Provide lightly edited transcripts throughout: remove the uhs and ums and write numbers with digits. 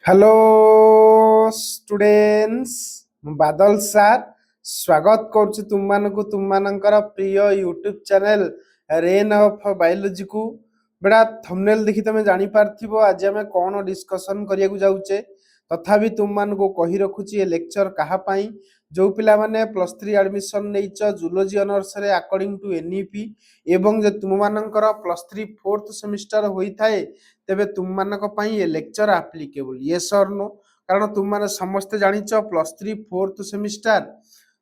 Hello students, बादल सार स्वागत करुच्ची तुम मानक तुम मानकर प्रिय YouTube channel rain of biology को। बेटा थंबनेल देखि तमे जानि पारथिबो आज हम कोन डिस्कशन करिया को जाउचे। तथापि तुम मानको कहि रखुची ए लेक्चर कहा पई जो पिला माने +3 एडमिशन नेइच जूलॉजी ऑनर्स रे अकॉर्डिंग टू एनईपी एवं जे तुम मानकर +3 फोर्थ सेमिस्टर होई थाए तेबे तुम मानक पई ए lecture applicable yes or no. कारण तुम माने समस्त जानिच +3 फोर्थ सेमिस्टर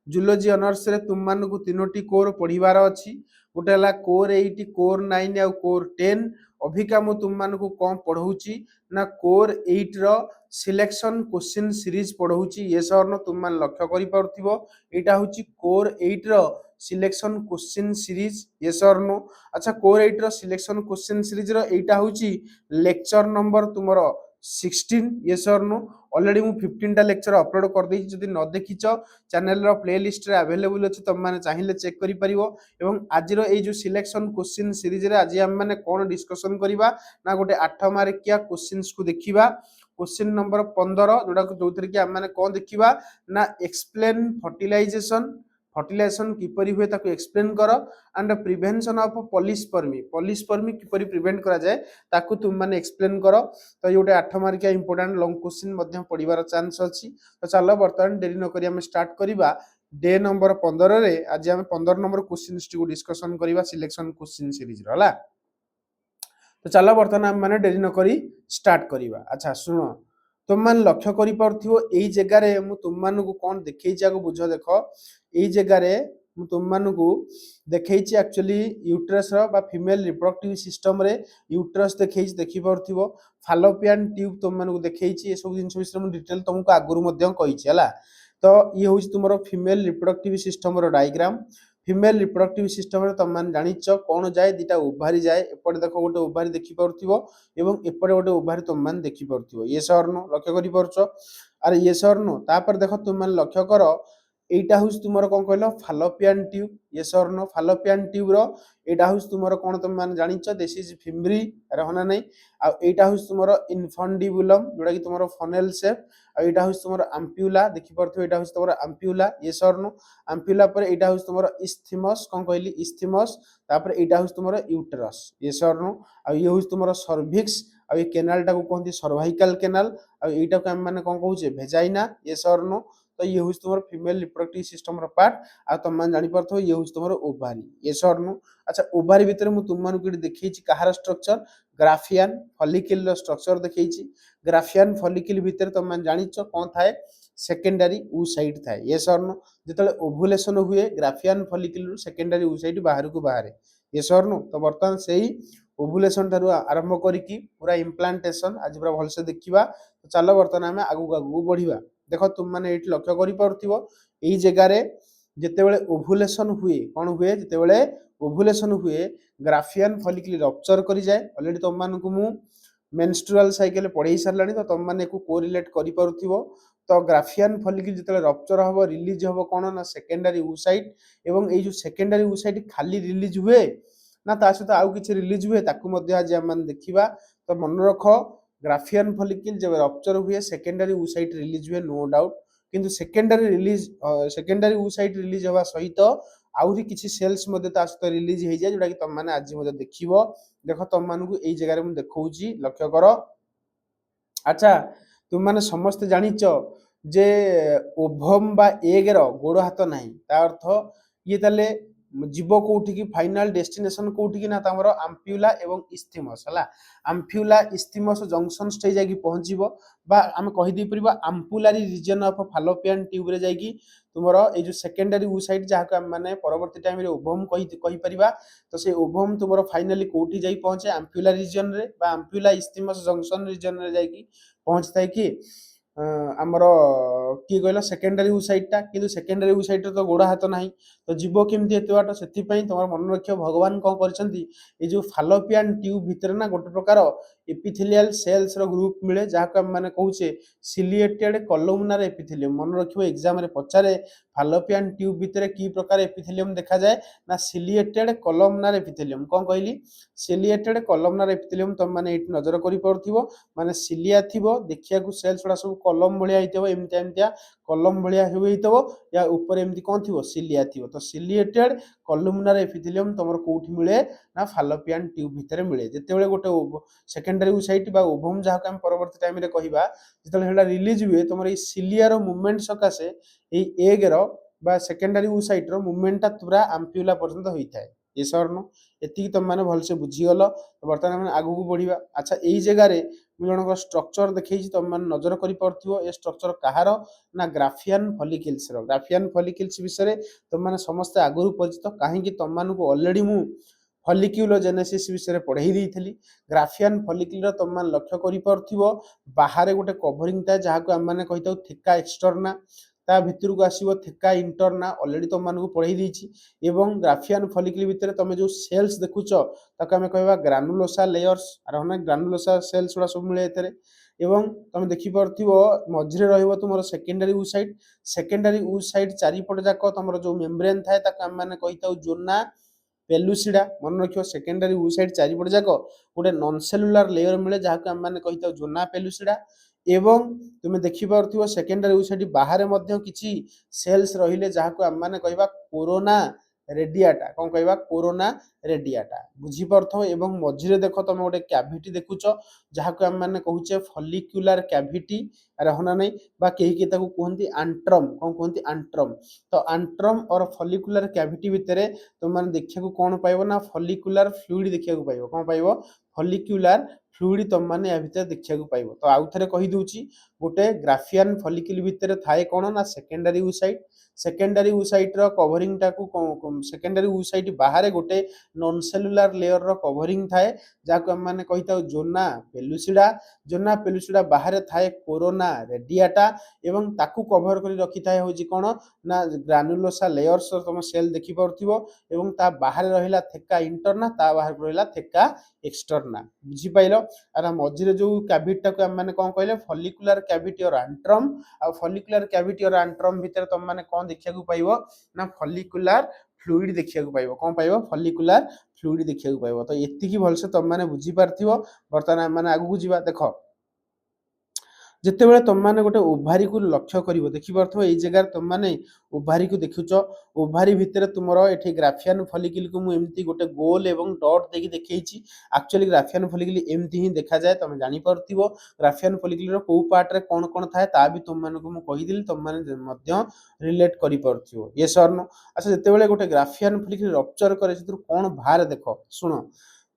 जूलॉजी ऑनर्स रे तुम मानकु तीनोटी कोर पढिबार अछि। गोटे हला कोर 8 कोर 9 आ कोर 10। अभिका मु तुम मानकु कोन पढौची ना core 8 row selection question series पढौची yes or no. तुम मान लक्ष्य करि पारथिबो एटा होची core 8 row selection question series yes or no. अच्छा कोर 8 रो सिलेक्शन क्वेश्चन सीरीज रो एटा होची lecture number तुमरो 16 yes or no. Already मु 15 टा लेक्चर अपलोड कर देछि, जदि न देखिचो चैनल रो प्लेलिस्ट रे अवेलेबल अछि तुम माने चाहिले चेक करि परिवो। एवं आज रो ए जो सिलेक्शन क्वेश्चन सीरीज रे आज हम माने कोन डिस्कशन करिबा ना गोटे 8 मार्किया क्वेश्चंस को देखिबा। क्वेश्चन नंबर 15 जोडा को जोथरे कि हम माने कोन देखिबा ना एक्सप्लेन फर्टिलाइजेशन किपरि हुए ताको एक्सप्लेन करो एंड प्रिवेंशन ऑफ पॉलिस्पर्मी किपरि प्रिवेंट करा जाए ताको तुम माने एक्सप्लेन करो। तो ये गोटे 8 मार्किया इंपोर्टेंट लॉन्ग क्वेश्चन मध्य पढिबार चांस अछि। तो चलो बर्तमान देरी न करी हम स्टार्ट करिबा डे नंबर 15 रे। आज हम 15 नंबर क्वेश्चंस को डिस्कशन करिबा सिलेक्शन क्वेश्चन सीरीज रो हला। तो चलो बर्तमान हम माने देरी न करी स्टार्ट करिबा। अच्छा सुनो तुम मान लक्ष्य करि पारथिबो एई जगह रे मु तुम मानकु कोन देखैछि आगो बुझो। देखो एई जगह रे मु तुम मानकु देखैछि एक्चुअली यूट्रस रो बा फीमेल रिप्रोडक्टिव सिस्टम रे यूट्रस देखैछि देखि पारथिबो। फालोपियन ट्यूब तुम मानकु देखैछि ए सब जिंस विषय मु डिटेल तुमको आगुरु मध्य कहिछि हला। तो ये होछि तुमरो फीमेल रिप्रोडक्टिव सिस्टम रो डायग्राम। फीमेल रिप्रोडक्टिव सिस्टम रे तुम मान जानिच कोन जाय दिटा ओभारी जाय। एपटे देखो गोटे ओभारी देखि पारथिबो एवं एपटे गोटे ओभारी तुम मान देखि पारथिबो यस और नो। लक्ष्य करि पारछो अरे यस और नो। तापर देखो तुम मान लक्ष्य करो एटा हुस तुमरो कोन कहलो फालोपियन tube yes or no. फालोपियन tube रो एटा हुस तुमरो कोन तुम मान जानिच दिस इज फिमरी रहना नै। आ एटा हुस तुमरो इन्फंडिबुलम जोडा कि तुमरो फनेल शेप। आ एटा हुस तुमरो एम्प्यूला देखि पारथो एटा हुस तुमरो ampulla yes or no. Ampulla पर एटा हुस तुमरो इस्थीमस कोन कहली इस्थीमस। तापर एटा हुस तुमरो यूटेरस यस और नो। आ ये हुस तुमरो सर्विक्स। आ ये केनाल टा को कहंती सर्वाइकल केनाल। आ एटा को हम माने कोन कहउचे वेजाइना यस और नो। तो ये हुस तुमरो फीमेल रिप्रोडक्टिव सिस्टम रो पार्ट। आ तुम मान जानि पारथो ये हुस तुमरो ओभारी यस और नो। अच्छा ओभारी भीतर मु तुम मानकु देखैछि कहार स्ट्रक्चर ग्राफियन फॉलिकल रो स्ट्रक्चर देखैछि। ग्राफियन फॉलिकल भीतर तुम मान जानिच कोन थाए सेकेंडरी oocyte थाए यस और नो। जेतले ओव्युलेशन हुए ग्राफियन फॉलिकल रो सेकेंडरी oocyte बाहर को बाहर यस और नो। तो वर्तमान सेही ओव्युलेशन थारु आरंभ करिकी पूरा इम्प्लांटेशन आज पूरा भल से देखिबा। तो चलो वर्तमान हमें आगु बढ़िबा। देखो तुम माने एठी लक्ष्य करि पारथिबो एई जगह रे जेतेबेले ओव्युलेशन हुए कोन हुए जेतेबेले ओव्युलेशन हुए ग्राफियन फॉलिकल रप्चर करि जाय। ऑलरेडी तुम मानकु मु मेंस्ट्रुअल साइकिल पढै सरलानी तो तुम माने को कोरिलेट करि पारथिबो। तो ग्राफियन फॉलिकल जेतेबेले रप्चर हबो रिलीज हबो कोन ना सेकेंडरी oocyte। एवं ए जो सेकेंडरी oocyte खाली रिलीज हुए ना ता सहित आउ किछि रिलीज हुए ताकू मध्ये आज हम देखिबा। तो मन रखो ग्राफियन फॉलिकल जब रप्चर हुए सेकेंडरी oocyte रिलीज हुए नो डाउट। किंतु सेकेंडरी oocyte रिलीज हवा सहित आउरी किछि सेल्स मध्ये ता सहित रिलीज हे जाय जोडा कि तुम माने आज मध्ये देखिबो। देखो तुम मानकु एई जगह रे मु देखौची लक्ष्य करो। अच्छा तुम माने समस्त जानिच जे ओभम बा एग रो गोड़ हाथ नाही ता अर्थ ये तले जीव कोठी की फाइनल डेस्टिनेशन कोठी की ना तमरो एम्प्यूला एवं इस्थीमस हला। एम्प्यूला इस्थीमस जंक्शन स्टेज जाकी पहुंचीबो बा हम कहि दी परिबा ampullary region of Fallopian tube रे जाकी तुमरो ए जो सेकेंडरी oocyte जहा को हम माने परवर्ती टाइम रे ओभम कहि परिबा। तो से ओभम तुमरो फाइनली कोठी जाई पहुंचे एम्प्यूला रीजन रे बा एम्प्यूला इस्थीमस जंक्शन रीजन रे जाकी पहुंचताय कि हमरो की कहला सेकेंडरी oocyte टा। किंतु सेकेंडरी oocyte तो गोड़ हाथ नाही तो जीव केमती एते बाटो सेति पई तमर मन रखियो भगवान कोन करछंती ए जो फालोपियन ट्यूब भीतर ना गोटे प्रकार एपिथेलियल सेल्स रो ग्रुप मिले जहाको हम माने कहूचे सिलिएटेड कॉलमनार एपिथेलियम। मन रखियो एग्जाम रे पचारे फालोपियन ट्यूब भितर की प्रकार एपिथेलियम देखा जाए ना सिलिएटेड कॉलमनार एपिथेलियम। कोन कहली सिलिएटेड कॉलमनार एपिथेलियम तुम माने एठी नजर करि पड़थिबो माने सिलिया थिबो देखिया को सेल्स गुडा सब कॉलम भलिया हितबो एमतिया कॉलम भलिया हितबो या ऊपर एमति कोन थिबो सिलिया थिबो। तो सिलिएटेड कॉलमनार एपिथेलियम तमर कोठी मिले ना फालोपियन ट्यूब भितर मिले। जेतेबेले गोटे सेकेंडरी ऊसाइट बा ओवम जहाको हम परवर्ती टाइम रे कहिबा जेतेबेले हेडा रिलीज हुए तमर ए सिलिया रो मूवमेंट सकासे ए एग रो बा सेकेंडरी ऊसाइट रो मूवमेंट पूरा एम्प्यूला पर्यंत होइथाय। ये सरनो एति तुम माने भल से बुझी गलो। तो वर्तमान हम आगु को बढ़िबा। अच्छा एई जगह रे मु जनक स्ट्रक्चर देखैछि तुम माने नजर करि पड़थिबो। ए स्ट्रक्चर कहार ना ग्राफियन फॉलिकल्स रो। ग्राफियन फॉलिकल्स विषय तुम माने समस्त आगु परिचित काहे कि तुम माने को ऑलरेडी मु फॉलिक्यूलोजेनेसिस विषय पढ़ाई देइथली। ग्राफियन फॉलिकल तुम माने लक्ष्य करि पड़थिबो बाहर गोटे कवरिंग था जहाको हम माने कहिताउ थेका एक्सटर्ना ता भितर को आसीबो थेका इंटरना ऑलरेडी तुम मानकु पढ़ाई देइछि। एवं ग्राफियन फॉलिकल भितर तुम जो सेल्स देखुचो ताको हम कहबा ग्रानुलोसा लेयर्स आर ग्रानुलोसा सेल्स गुडा सब मिले एतरे। एवं तुम देखि पड़थिबो मझिरे रहइबो तुमरो सेकेंडरी ऊसाइट। सेकेंडरी ऊसाइट चारिपट जाक तुमरो जो मेम्ब्रेन थाए ताको हम माने कहिताउ जोना पेलुसिडा। मन रखियो सेकेंडरी ऊसाइट चारिपट जाक गोटे नॉन सेलुलर लेयर मिले जहाको हम माने कहिताउ जोना पेलुसिडा। एवं तुम देखि पड़थिबो सेकेंडरी ऊसाइट बाहर मध्य किछि सेल्स रहिले जहाको हम माने कहबा कोरोना रेडियाटा। कोन कहबा कोरोना रेडियाटा बुझी पड़थो। एवं मझिरे देखो तुम गोटे कैविटी देखुचो जहाको हम माने कहूचे फॉलिक्युलर कैविटी रहना नै बा केही के ताको कहंती एंट्रम। कोन कहंती एंट्रम। तो एंट्रम और फॉलिक्युलर कैविटी भितरे तुम माने देखिया को कोन पाइबो ना फॉलिक्युलर फ्लूइड देखिया को पाइबो। कोन पाइबो फॉलिक्युलर फ्लूइड तुम माने या भितर देखिया को पाइबो। तो आउ थरे कहि दूची गोटे ग्राफियन फॉलिकल भितर थाए कोन ना सेकेंडरी ऊसाइट। सेकेंडरी ऊसाइट रो कवरिंग टाकू सेकेंडरी ऊसाइट बाहर गोटे नॉन सेलुलर लेयर रो कवरिंग थाए जाको हम माने कहिताउ जोना पेलुसिडा। जोना पेलुसिडा बाहर थाए कोरोना रेडियाटा एवं ताकू कवर करी रखि थाए होजी कोन ना ग्रानुलोसा लेयर्स तुम सेल देखि पड़थिबो एवं ता बाहर रहिला थेका इंटरना ता बाहर रहिला थेका एक्सटर्ना। बुझी पाइलो। आर मझिरे जो कैविटी टाको हम माने कोन कहले फॉलिक्युलर कैविटी और एंट्रम। आ फॉलिक्युलर कैविटी और एंट्रम भितर तुम माने कोन देखिया को पाइबो ना फॉलिक्युलर फ्लूइड देखिया को पाइबो। कोन पाइबो फॉलिक्युलर फ्लूइड देखिया को पाइबो। तो एति की भल से तुम माने बुझी पारथिबो। वर्तमान हम माने आगु को जिबा। देखो जितेबेले तुम माने गोटे ओभारी को लक्ष्य करिवो देखि पड़थो एई जगह तुम माने ओभारी को देखुचो। ओभारी भितर तुमरो एठी ग्राफियन फॉलिकल को मु एमती गोटे गोल एवं डॉट देखि देखैछि। एक्चुअली ग्राफियन फॉलिकल एमती ही देखा जाए तुम जानि पड़थिबो। ग्राफियन फॉलिकल रो को पार्ट रे कोन कोन थाए ता भी तुम माने को मु कहि दिली तुम माने मध्य रिलेट करि पड़थिबो। Yes or no. अच्छा जितेबेले गोटे ग्राफियन फॉलिकल रप्चर करे सेतु कोन बाहर देखो सुनो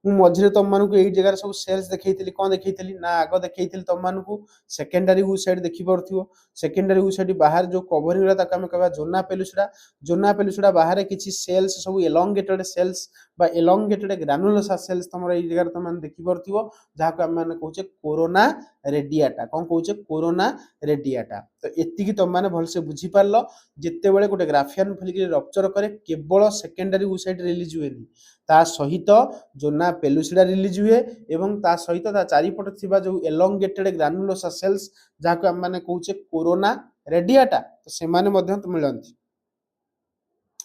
मु मझिरे तुम मानकु एई जगह सब सेल्स देखैतिली। कोन देखैतिली ना आगो देखैतिली तुम मानकु सेकेंडरी ऊसाइट देखि पड़थिबो। सेकेंडरी ऊसाइट बाहर जो कवरिंग रा ताका हम कहबा जोना पेलुसिडा। जोना पेलुसिडा बाहर किछि सेल्स सब एलोंगेटेड सेल्स बा एलोंगेटेड ग्रानुलोसा सेल्स तुमरो एई जगह तुम मान देखि पड़थिबो जाको हम माने कहूचे कोरोना रेडियाटा। कोन कहूचे कोरोना रेडियाटा। तो एति की तुम माने भल से बुझी पारलो। जेतेबेले गोटे ग्राफियन फॉलिकल रप्चर करे केवल सेकेंडरी ऊसाइट रिलीज हुएनी ता सहित जोना पेलुसिडा रिलीज हुए एवं ता सहित ता चारिपट थिबा जो एलोंगेटेड ग्रानुलोसा सेल्स जाको हम माने कहूचे कोरोना रेडियाटा तो से माने मध्य मिलंती।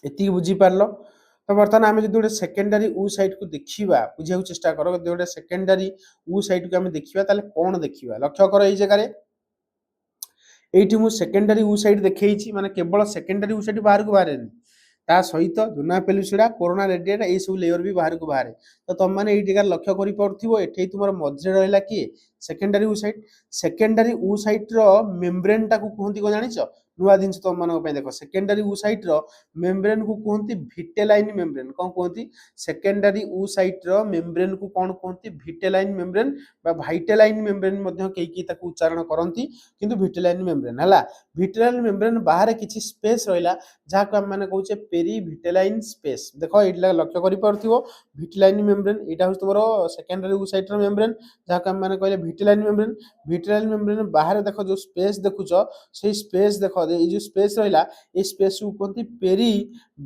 एति बुझी पारलो। तो वर्तमान आमे जदि गोटे सेकेंडरी ऊसाइट को देखिबा बुझिया चेष्टा करो। जदि गोटे सेकेंडरी ऊसाइट को आमे देखिबा ताले कोन देखिबा लक्ष्य करो एई जगह रे एठी मु सेकेंडरी ऊसाइट देखैछि माने केवल सेकेंडरी ऊसाइट बाहर को बाहरेनी ता सहित जोना पेलुसिडा कोरोना रेडियाटा ए सब लेयर भी बाहर को बाहरे। तो तुम माने एई जगह लक्ष्य करि पड़थिबो एठी तुमर मझरे रहला कि सेकेंडरी ऊसाइट। सेकेंडरी ऊसाइट रो मेम्ब्रेन टाकू कहंती को जानिचो नुवा दिनस तुम मानको पय देखो सेकेंडरी ऊसाइट रो मेम्ब्रेन को कहंती विटेलाइन मेम्ब्रेन। कोन कहंती सेकेंडरी ऊसाइट रो मेम्ब्रेन को कोन कहंती विटेलाइन मेम्ब्रेन बा भाइटेलाइन मेम्ब्रेन मध्य केकी ताकू उच्चारण करंती किंतु विटेलाइन मेम्ब्रेन हला। विटेलाइन मेम्ब्रेन बाहर किछि स्पेस रहला जाको हम माने कहूचे पेरी विटेलाइन स्पेस। देखो एइला लक्ष्य करि पड़थिबो विटेलाइन मेम्ब्रेन एटा होस तमरो सेकेंडरी ऊसाइट रो मेम्ब्रेन जाको हम माने कहले ଭିଟ୍ରେଲାଇନ୍ मेम्ब्रेन ଭିଟ୍रेलाଇନ୍ मेम्ब्रेन बाहर देख जो स्पेस देखुच से स्पेस देख ये जो स्पेस रहा ये स्पेस को कहते पेरी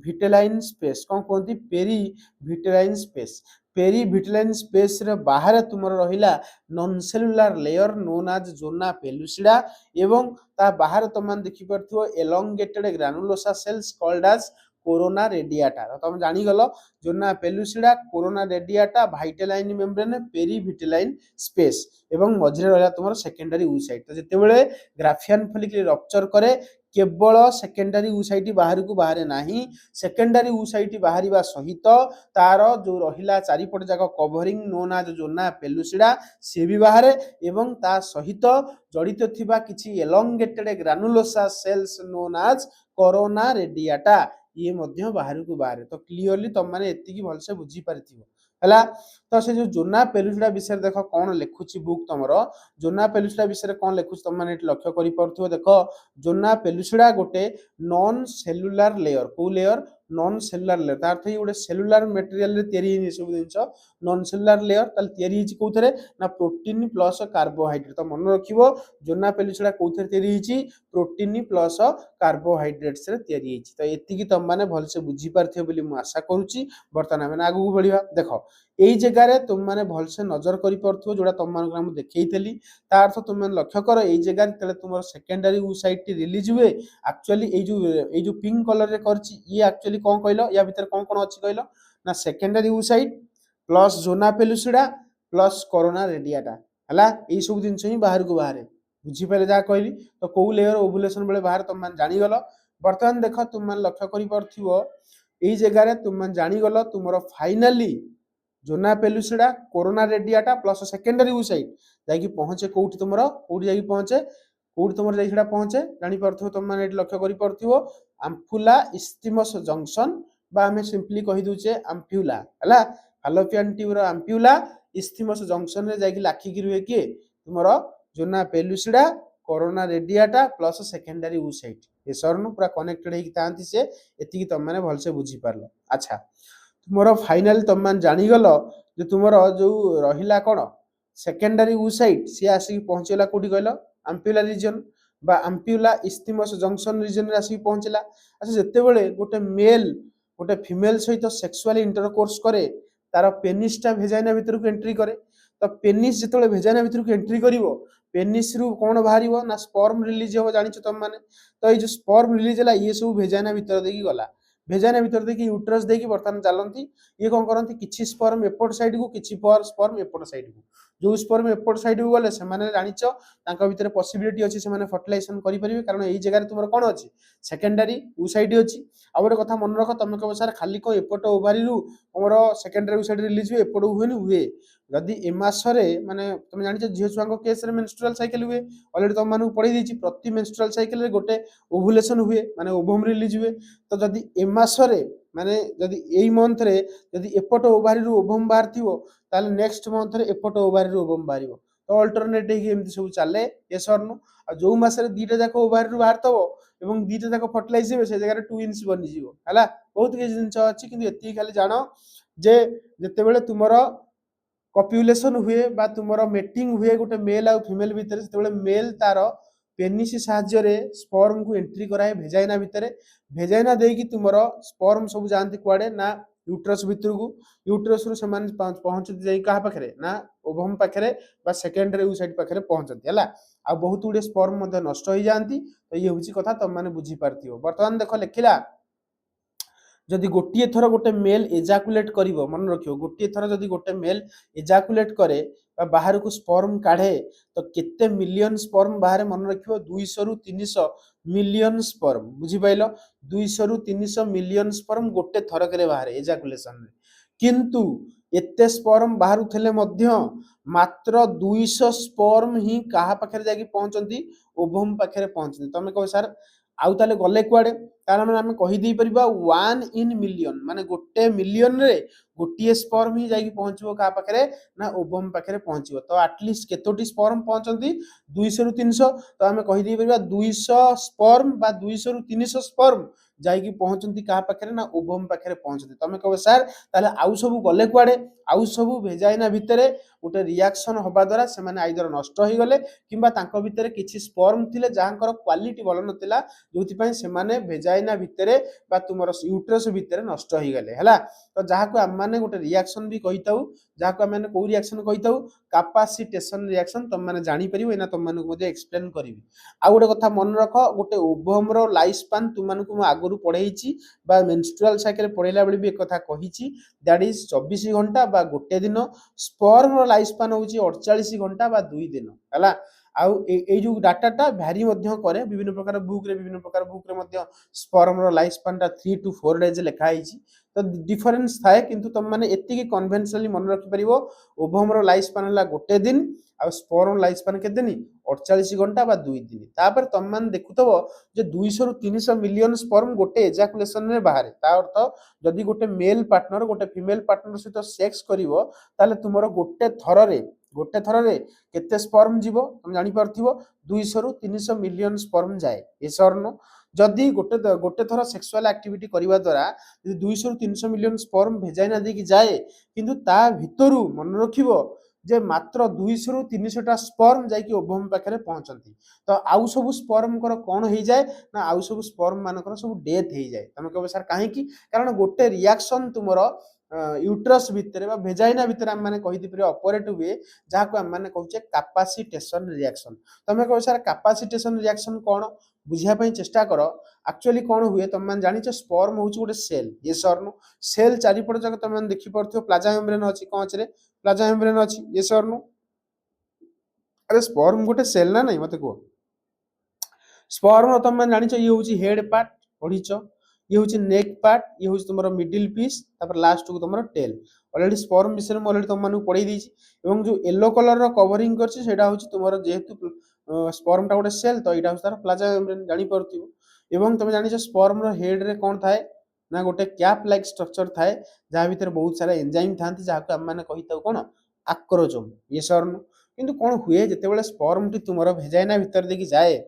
ଭିଟ୍ରେଲାଇନ୍ स्पेस कौन कहते पेरी ଭିଟ୍ରେଲାଇନ୍ स्पेस पेरी ଭିଟ୍ରେलाइନ୍ स्पेस रे बाहर तुम रहा non cellular layer known as zona pellucida एवं ता बाहर तुम देखिपो elongated granulosa cells called as corona radiata तुम जानीगल zona pellucida corona radiata vitelline membrane perivitelline space एवं मझिरे रहा तुम सेकेंडरी ऊसाइट तो जितेबाला ग्राफियन फॉलिकल रप्चर करे केवल सेकेंडरी ऊसाइट बाहर को बाहर नहीं सेकेंडरी ऊसाइट बाहर सहित तार जो रहा चारिपट जाक covering known as zona pellucida सी भी बाहर एवं ता सहित जड़ित थिबा किछि elongated granulosa cells known as corona radiata ये मध्य बाहर को बाहर तो क्लीयरली तुम मैंने एतिकी भलसे बुझी पारिथिबो हला तो से जो जोना पेलुसिडा विषय देख कौन लिखुची बुक तुमर जोना पेलुसिडा विषय कौन लिखुची तुम मैंने लक्ष्य करि पारथिबो देख जोना पेलुसिडा गोटे नॉन सेलुलर लेयर को लेयर नॉन सेलुलर लेयर तार थई गोटे सेलुलर मटेरियल रे तयारी हिनी सब जिंस नॉन सेलुलर लेयर ताल तयारी हिची कोथरे ना प्रोटीन प्लस कार्बोहाइड्रेट तो मन रखिबो जोना पेलुसिडा कोथरे तयारी हिची प्रोटीन प्लस कार्बोहाइड्रेट्स रे तयारी हिची तो एतिकी तुम माने भलसे बुझी पारथिबो बोली मु आशा करूची वर्तमान माने आगु बढ़िबा देखो एई जगह रे तुम माने भलसे नजर करि पारथिबो जोडा तुम मानको हम देखैतली ता अर्थ तुम माने लक्ष्य करो एई जगह रे तले तुमर सेकेंडरी ऊसाइट रिलीज हुए एक्चुअली एई जो पिंक कलर रे करची ये एक्चुअली कोन कहलो या भीतर कोन कोन अछि कहलो ना secondary oocyte plus zona pellucida plus corona radiata हला एई सब दिन ही बाहर को बाहर बुझी पाले जा कहली तो को लेयर ओवुलेशन बेले बाहर तुम माने जानि गलो वर्तमान देख तुम माने लक्ष्य करि पारथिबो एई जगह रे तुम माने जानि गलो तुमरो finally zona pellucida corona radiata plus secondary oocyte जाई पहुंचे कोठी तुमरो कोठी जाई पहुंचे कोठी तुमरो जाई सेडा पहुंचे जानि पारथिबो तुम माने लक्ष्य करि पारथिबो आम्फुला इस्थिमस जंक्शन बा हमें सिंपली कहि दुचे आम्फ्यूला हला फालोपियन ट्यूब रो आम्फ्यूला इस्थिमस जंक्शन रे जाई लाखी कि रुहे के तुमरो zona pellucida corona radiata plus secondary oocyte ए सरनु पूरा कनेक्टेड हेकि तांती से एतिकी तुम माने भलसे बुझी पारलो अच्छा तुमरो फाइनल तुम मान जानी गलो जे तुमरो जो रहिला कोन सेकेंडरी ऊसाइट से आसी पहुंचेला कोठी कहलो आम्प्यूला रीजन बा आम्प्यूला इस्थिमस जंक्शन रीजन रे आसी पहुंचेला अच्छा जत्ते बेले गोटे मेल गोटे फीमेल सहित सेक्सुअल इंटरकोर्स करे तार पेनिसटा भेजाइना भीतर को एंट्री करे तो पेनिस जत्ते भेजाइना भीतर को एंट्री करिवो पेनिस रु कोन बाहरिवो ना स्पर्म रिलीज हो जानिछ तुम माने तो ये जो स्पर्म रिलीज हला ये सब भेजाइना भीतर देकी गला भेजाइना भीतर देखि यूट्रस देखि वर्तमान चलती ये कौन करती किछि स्पर्म एपट साइड को किछि स्पर्म एपट साइड को जो स्पर्म एपट साइड को गले से जानिच तांका भीतर पॉसिबिलिटी अछि से माने फर्टिलाइजेशन करि परिबे कारण एई जगह रे तुमर कोन अछि सेकेंडरी ऊसाइड अछि आ गोटे कथा मन रख तुम कह सर खाली को एपट ओभारी रु हमर सेकेंडरी ऊसाइड रिलीज हुए एपट हुएनी हुए जदि ए मासरे माने तुम जानिच झियो छुआंको केस रे मेंस्ट्रुअल साइकिल हुए ऑलरेडी तुम मानू पढी दिछि प्रति मेंस्ट्रुअल साइकिल रे गोटे ओव्युलेशन हुए माने ओवम रिलीज हुए तो जदि ए मासरे माने जदि एई मंथ रे जदि एपट ओभारी रु ओवम बाहर थिवो ताले नेक्स्ट मंथ रे एपट ओभारी रु ओवम बाहरिवो तो अल्टरनेट हे एमति सब चले ए सरनु आ जो मासरे दीटा जाको ओभारी रु बाहर तबो एवं दीटा जाको फर्टिलाइज हेबे से जगह रे ट्विन्स बनि जिवो हला बहुत के जिंस अछि किंतु एति खाली जानो जे जते बेले तुमरो कॉप्युलेशन हुए बा तुमरो मेटिंग हुए गोटे मेल आ फीमेल भीतर से बेले मेल तार पेनिस साहाय्य रे स्पर्म को एंट्री कराए भेजाइना भितरे भेजाइना देकी तुमरो स्पर्म सब जानती कुआडे ना यूट्रस भीतर को यूट्रस रु समान पहुंचती जाई कहा पाखरे ना ओवम पाखरे बा सेकेंडरी ऊसाइड पाखरे पहुंचती हला आ बहुत गुडे स्पर्म मध्ये नष्ट हो जाती तो ये होची कथा तुम माने बुझी पारथियो वर्तमान देखो लेखिला जदि गोटे थर गोटे मेल एजाकुलेट करिवो मन रखियो गोटे थर जदि गोटे मेल एजाकुलेट करे बा बाहर को स्पर्म काढे तो केते मिलियन स्पर्म बाहर मन रखियो 200 रु 300 मिलियन स्पर्म बुझी पाइलो 200 रु 300 मिलियन स्पर्म गोटे थर करे बाहर एजाकुलेशन रे किंतु एते स्पर्म बाहर थले मध्य मात्र 200 स्पर्म ही कहा पाखरे जाकी पहुंचंती ओवम पाखरे पहुंचंती तमे कहो सर आउ ताले गले कुआडे तार माने हम कहि दी परिबा 1 इन मिलियन माने गोटे मिलियन रे गोटे स्पर्म ही जाई पहुंचबो का पाखरे ना ओवम पाखरे पहुंचबो तो एटलीस्ट केतोटी स्पर्म पहुंचंती 200 रु 300 तो हम कहि दी परिबा 200 स्पर्म बा 200 रु 300 स्पर्म जाई पहुंचंती का पाखरे ना ओवम पाखरे पहुंचंती तमे कहो सर ताले आउ सब गले कुआडे आउ सब भेजाइना भितरे गोटे रिएक्शन होबा द्वारा से माने आइदर नष्ट हो गले किंबा तांको भितरे किछि स्पर्म थिले जाहांकर क्वालिटी भल नथिला जोथि पय से माने भेजाइना भितरे बा तुमर यूट्रस भितरे नष्ट हो गले हला तो जाहाको हम माने गोटे रिएक्शन भी कहिताउ जाहाको हम माने को रिएक्शन कहिताउ कैपेसिटेशन रिएक्शन तुम माने जानि परिबो एना तुम माने मध्ये एक्सप्लेन करिवि आ गोटे कथा मन रख गोटे ओवम रो लाइफ स्पान तुम माने को आगुरु पढेइछि बा मेंस्ट्रुअल साइकिल पढेला बेली भी एक कथा कहिछि दैट इज 24 घंटा बा गोटे दिन स्पर्म रो लाइफ स्पान होछि 48 घंटा बा 2 दिन हला आउ ए जो डाटाटा भ्यारी मध्य करे विभिन्न प्रकार बुक रे मध्य स्पर्म रो लाइफ स्पान टा 3 to 4 डेज लिखा आइछि तो डिफरेंस थाए किंतु तुम माने एति की कन्वेंशनली मन रखि परिबो ओवम रो लाइफ स्पान ला गोटे दिन आ स्पर्म लाइफ स्पान के दिन 48 घंटा बा 2 दिन तापर तुम मान देखुतबो जे 200 रु 300 मिलियन स्पर्म गोटे एजाकुलेशन रे बाहर ता अर्थ जदि गोटे मेल पार्टनर गोटे फीमेल पार्टनर सहित सेक्स करिवो ताले तुमरो गोटे थररे केते स्पर्म जीवो तुम जानि परथिवो 200 रु 300 मिलियन स्पर्म जाए यस और नो जदि गोटे थर सेक्सुअल एक्टिविटी करिवा द्वारा 200 रु 300 मिलियन स्पर्म भेजाइना देकी जाए किंतु ता भितरु मन रखिवो जे मात्र 200 रु 300 टा स्पर्म जाई कि ओवम पाखरे पहुंचंती तो आउ सब स्पर्म कर कोन हो जाए ना आउ सब स्पर्म मानकर सब डेथ हो जाए तमे कहबो सर काहे की कारण गोटे रिएक्शन तुमरो यूट्रस भितरे बा भेजाइना भितरे हम माने कहि दिपरे ऑपरेट हुए जाको हम माने कहूचे कैपेसिटेशन रिएक्शन तमे कहबो सर कैपेसिटेशन रिएक्शन कोन बुझिया पई चेष्टा करो एक्चुअली कोन हुए तुम मान जानि छ स्पर्म होउची गोटे cell yes or no cell चारि पट जक तुम मान देखि परथियो प्लाज्मा मेम्ब्रेन अछि कोच रे प्लाज्मा मेम्ब्रेन अछि यस और नो अरे स्पर्म गोटे सेल ना नहीं मते को स्पर्म तुम मान जानि छ ये होउची हेड पार्ट पढिछ ये होउची नेक पार्ट ये होउची तुमरो मिडिल पीस तापर लास्ट को तुमरो टेल ऑलरेडी स्पर्म विषय में ऑलरेडी तुम मानु पढै दिछि एवं जो येलो कलर रो कवरिंग करछि सेटा होउची तुमरो जेहेतु स्पर्म टा गोटे सेल तो एटा तार प्लाज्मा मेम्ब्रेन जानि परथिबो एवं तुम जानि छ स्पर्म रो हेड रे कोन थाए ना गोटे कैप लाइक स्ट्रक्चर थाए जहा भीतर बहुत सारा एंजाइम थांती जाको हम माने कहिताउ कोन आक्रोजोम यस और नो किंतु कोन हुए जते बेले स्पर्म टी तुमरो भेजाइना भीतर देखि जाए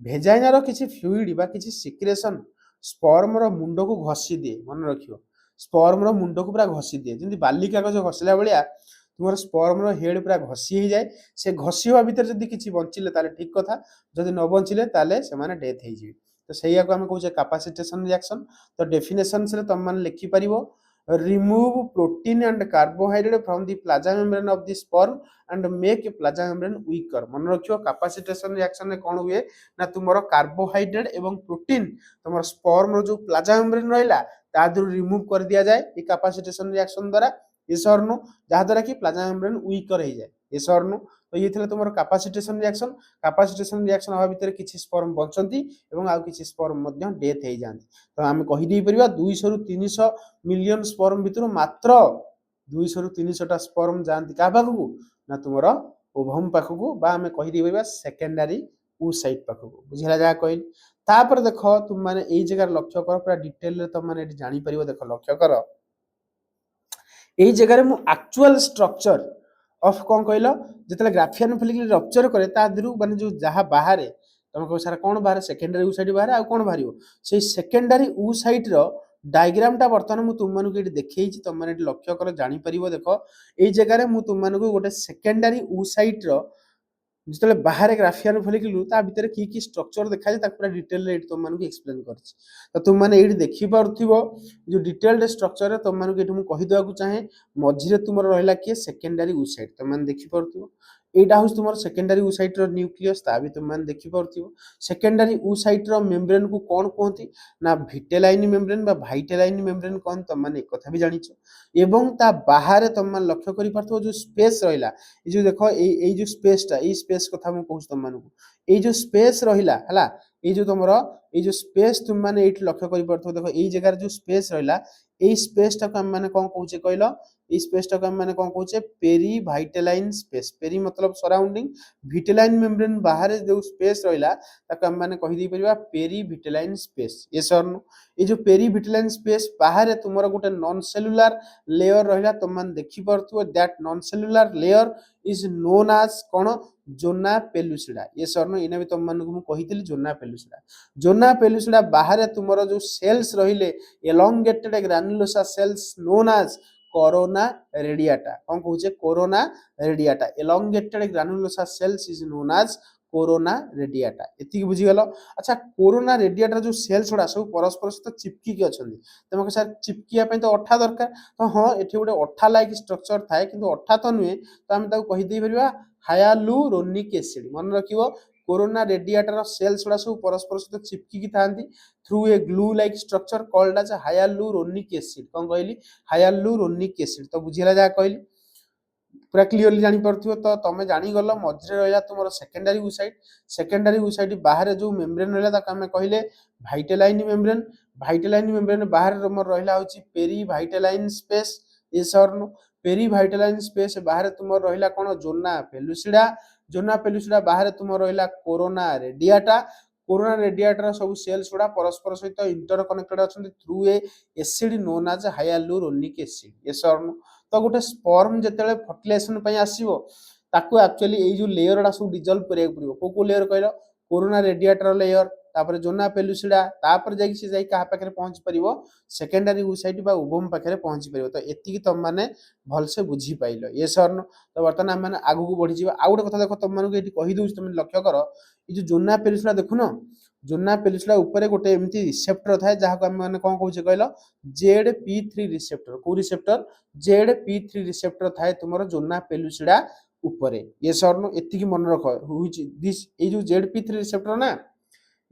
भेजाइना रो किछि फ्लूइड बा किछि सिक्रेशन स्पर्म रो मुंड को घसी दिए मन रखियो स्पर्म रो मुंड को पूरा घसी दिए जेंति बाली कागज घसला बेलिया तुमर स्पर्म रो हेड पूरा घसी हो जाए से घसीवा भीतर जदी किछि बंचिले ताले ठीक कथा जदी न बंचिले ताले से माने डेथ हे जिवि तो सेया को हम कहूचे कैपेसिटेशन रिएक्शन तो डेफिनेशन से तुम मान लिखि परिबो remove protein and carbohydrate from the plasma membrane of the sperm and make plasma membrane weaker मन रखियो कैपेसिटेशन रिएक्शन में कोन हुए ना तुमरो कार्बोहाइड्रेट एवं प्रोटीन तुमरो स्पर्म रो जो प्लाज्मा मेम्ब्रेन रहला ता दरु रिमूव कर दिया जाए ई कैपेसिटेशन रिएक्शन द्वारा यस और नो जहा द्वारा कि प्लाज्मा मेम्ब्रेन weaker हो जाए यस और नो तो ये थिले तुमरो कैपेसिटेशन रिएक्शन हवा भीतर किछि स्पर्म बंचंती एवं आ किछि स्पर्म मध्य डेथ हे जांती तो हम कहि दी परिबा 200 रु 300 मिलियन स्पर्म भितर मात्र 200 रु 300 टा स्पर्म जानती का पाखु ना तुमरो ओवम पाखु बा हम कहि दी परिबा सेकेंडरी oocyte पाखु बुझिला जा कहली तापर देखो तुम माने एई जगह लक्ष्य कर पूरा डिटेल रे तुम माने एटी जानि परिबो देखो लक्ष्य कर एई जगह रे मु एक्चुअल स्ट्रक्चर ऑफ कोन कहलो जतले ग्राफियन फॉलिकल रप्चर करे ता दिरु माने जो जहा बाहर तुम कह सारा कोन बाहर सेकेंडरी oocyte बाहर आ कोन बाहरियो से सेकेंडरी oocyte रो डायग्राम टा बर्तमान मु तुम मानु के देखैछि तुम माने लक्ष्य कर जानि परिबो देखो एई जगह रे मु तुम मानु को गोटे सेकेंडरी oocyte रो जितले बाहर ग्राफियन फॉलिकल ता भीतर की स्ट्रक्चर देखा जाय ता पूरा डिटेल रे तुम मानु को एक्सप्लेन करछि तो तुम माने एडी देखि परथिबो जो डिटेल्ड स्ट्रक्चर रे तुम मानु के मु कहि देवा को चाहे मझी रे तुमरो रहला के सेकेंडरी oocyte तुम माने देखि परथिबो एटा होस तुमरो सेकेंडरी oocyte रो न्यूक्लियस ता भी तुम माने देखि परथिबो सेकेंडरी oocyte रो मेम्ब्रेन को कोन कहंती ना विटेलाइन मेम्ब्रेन बा वाइटेलाइन मेम्ब्रेन कोन तुम माने एक कथा भी जानिछो एवं ता बाहर तुम मान लक्ष्य करि परथो जो स्पेस रहला ए जो देखो ए जो स्पेस टा ए स्पेस कथा मु कहूछ तुम मानू ए जो स्पेस रहिला हला ए जो तुमरो ए जो स्पेस तुम माने एठी लक्ष्य करि परथो देखो ए जगह जो स्पेस रहिला ए स्पेस टा को हम माने कोन कहूचे कहलो ए स्पेस टा को हम माने कोन कहूचे पेरी वाइटेलाइन स्पेस पेरी मतलब सराउंडिंग विटेलाइन मेम्ब्रेन बाहर जो स्पेस रहिला ताको हम माने कहि दी परिबा पेरी विटेलाइन स्पेस ये सरनो ए जो पेरी विटेलाइन स्पेस बाहर तुमरो गोटे नॉन सेलुलर लेयर रहिला तुम मान देखि परथो that non cellular layer is known as कोन जोना पेलुसिडा ये सरनो इना भी तुम मान को कहितली जोना पेलुसिडा बाहर तुमरो जो सेल्स रहिले elongated granulosa cells known as corona radiata कौन कहूचे corona radiata elongated granulosa cells is known as corona radiata एति बुझीगल। अच्छा कोरोना रेडिएटा जो सेल्स गुड़ा सब परस्पर सहित चिपकी अछंती तुमको सर चिपकिया पई तो अठा दरकार तो हां एठी गोटे अठा लाइक स्ट्रक्चर थाए किंतु अठा तो नुहे तो हम ताको कहि देई परिबा हायालुरोनिक एसिड मन रखिबो कोरोना रेडिएटर सेल्स गुड़ा सब परस्पर सहित चिपकी थांती through a glue like structure called as hyaluronic acid कौन कहली हायालुरोनिक एसिड तो बुझिला जा कहली पूरा क्लियरली जानी पड़थियो तो तमे जानी गलो मझरे रहला तुमरो सेकेंडरी oocyte बाहर जो मेम्ब्रेन रहला ताका हमें कहले भाइटेलाइन मेम्ब्रेन बाहर तुमर रहला होची पेरी भाइटेलाइन स्पेस ए सरनो पेरी भाइटेलाइन स्पेस बाहर तुमर रहला कोन जोना पेलुसिडा बाहर तुमर रहला कोरोना रेडिएटा सब सेल्स गुड़ा परस्पर सहित इंटर कनेक्टेड अछंती through a acid known as hyaluronic acid yes or no तो गोटे स्पर्म जेतेले फर्टिलाइजेशन पई आसीबो ताको एक्चुअली ए जो लेयर डा सब डिसॉल्व करिया पड़िबो को लेयर कहलो कोरोना रेडिएटर लेयर तापर जोना पेलुसिडा तापर जाई से जाई कहा पाखरे पहुंच परिबो सेकेंडरी oocyte बा ओवम पाखरे पहुंच परिबो तो एति की तुम माने भल से बुझी पाइलो ये सरनो तो बर्तन हम माने आगु को बढ़ी जीवा आ गोटे कथा देखो तुम माने एठी कहि दउछ तुम लक्ष्य करो ई जो जोना पेलुसिडा देखुनो जोना पेलुसिडा ऊपर गोटे एमती रिसेप्टर थाए जहा को हम माने कोन कहउछे कहलो ZP3 रिसेप्टर को रिसेप्टर ZP3 रिसेप्टर थाए तुमरो जोना पेलुसिडा ऊपरे ये सरनो एति की मन रखो हुइच दिस ए जो ZP3 रिसेप्टर ना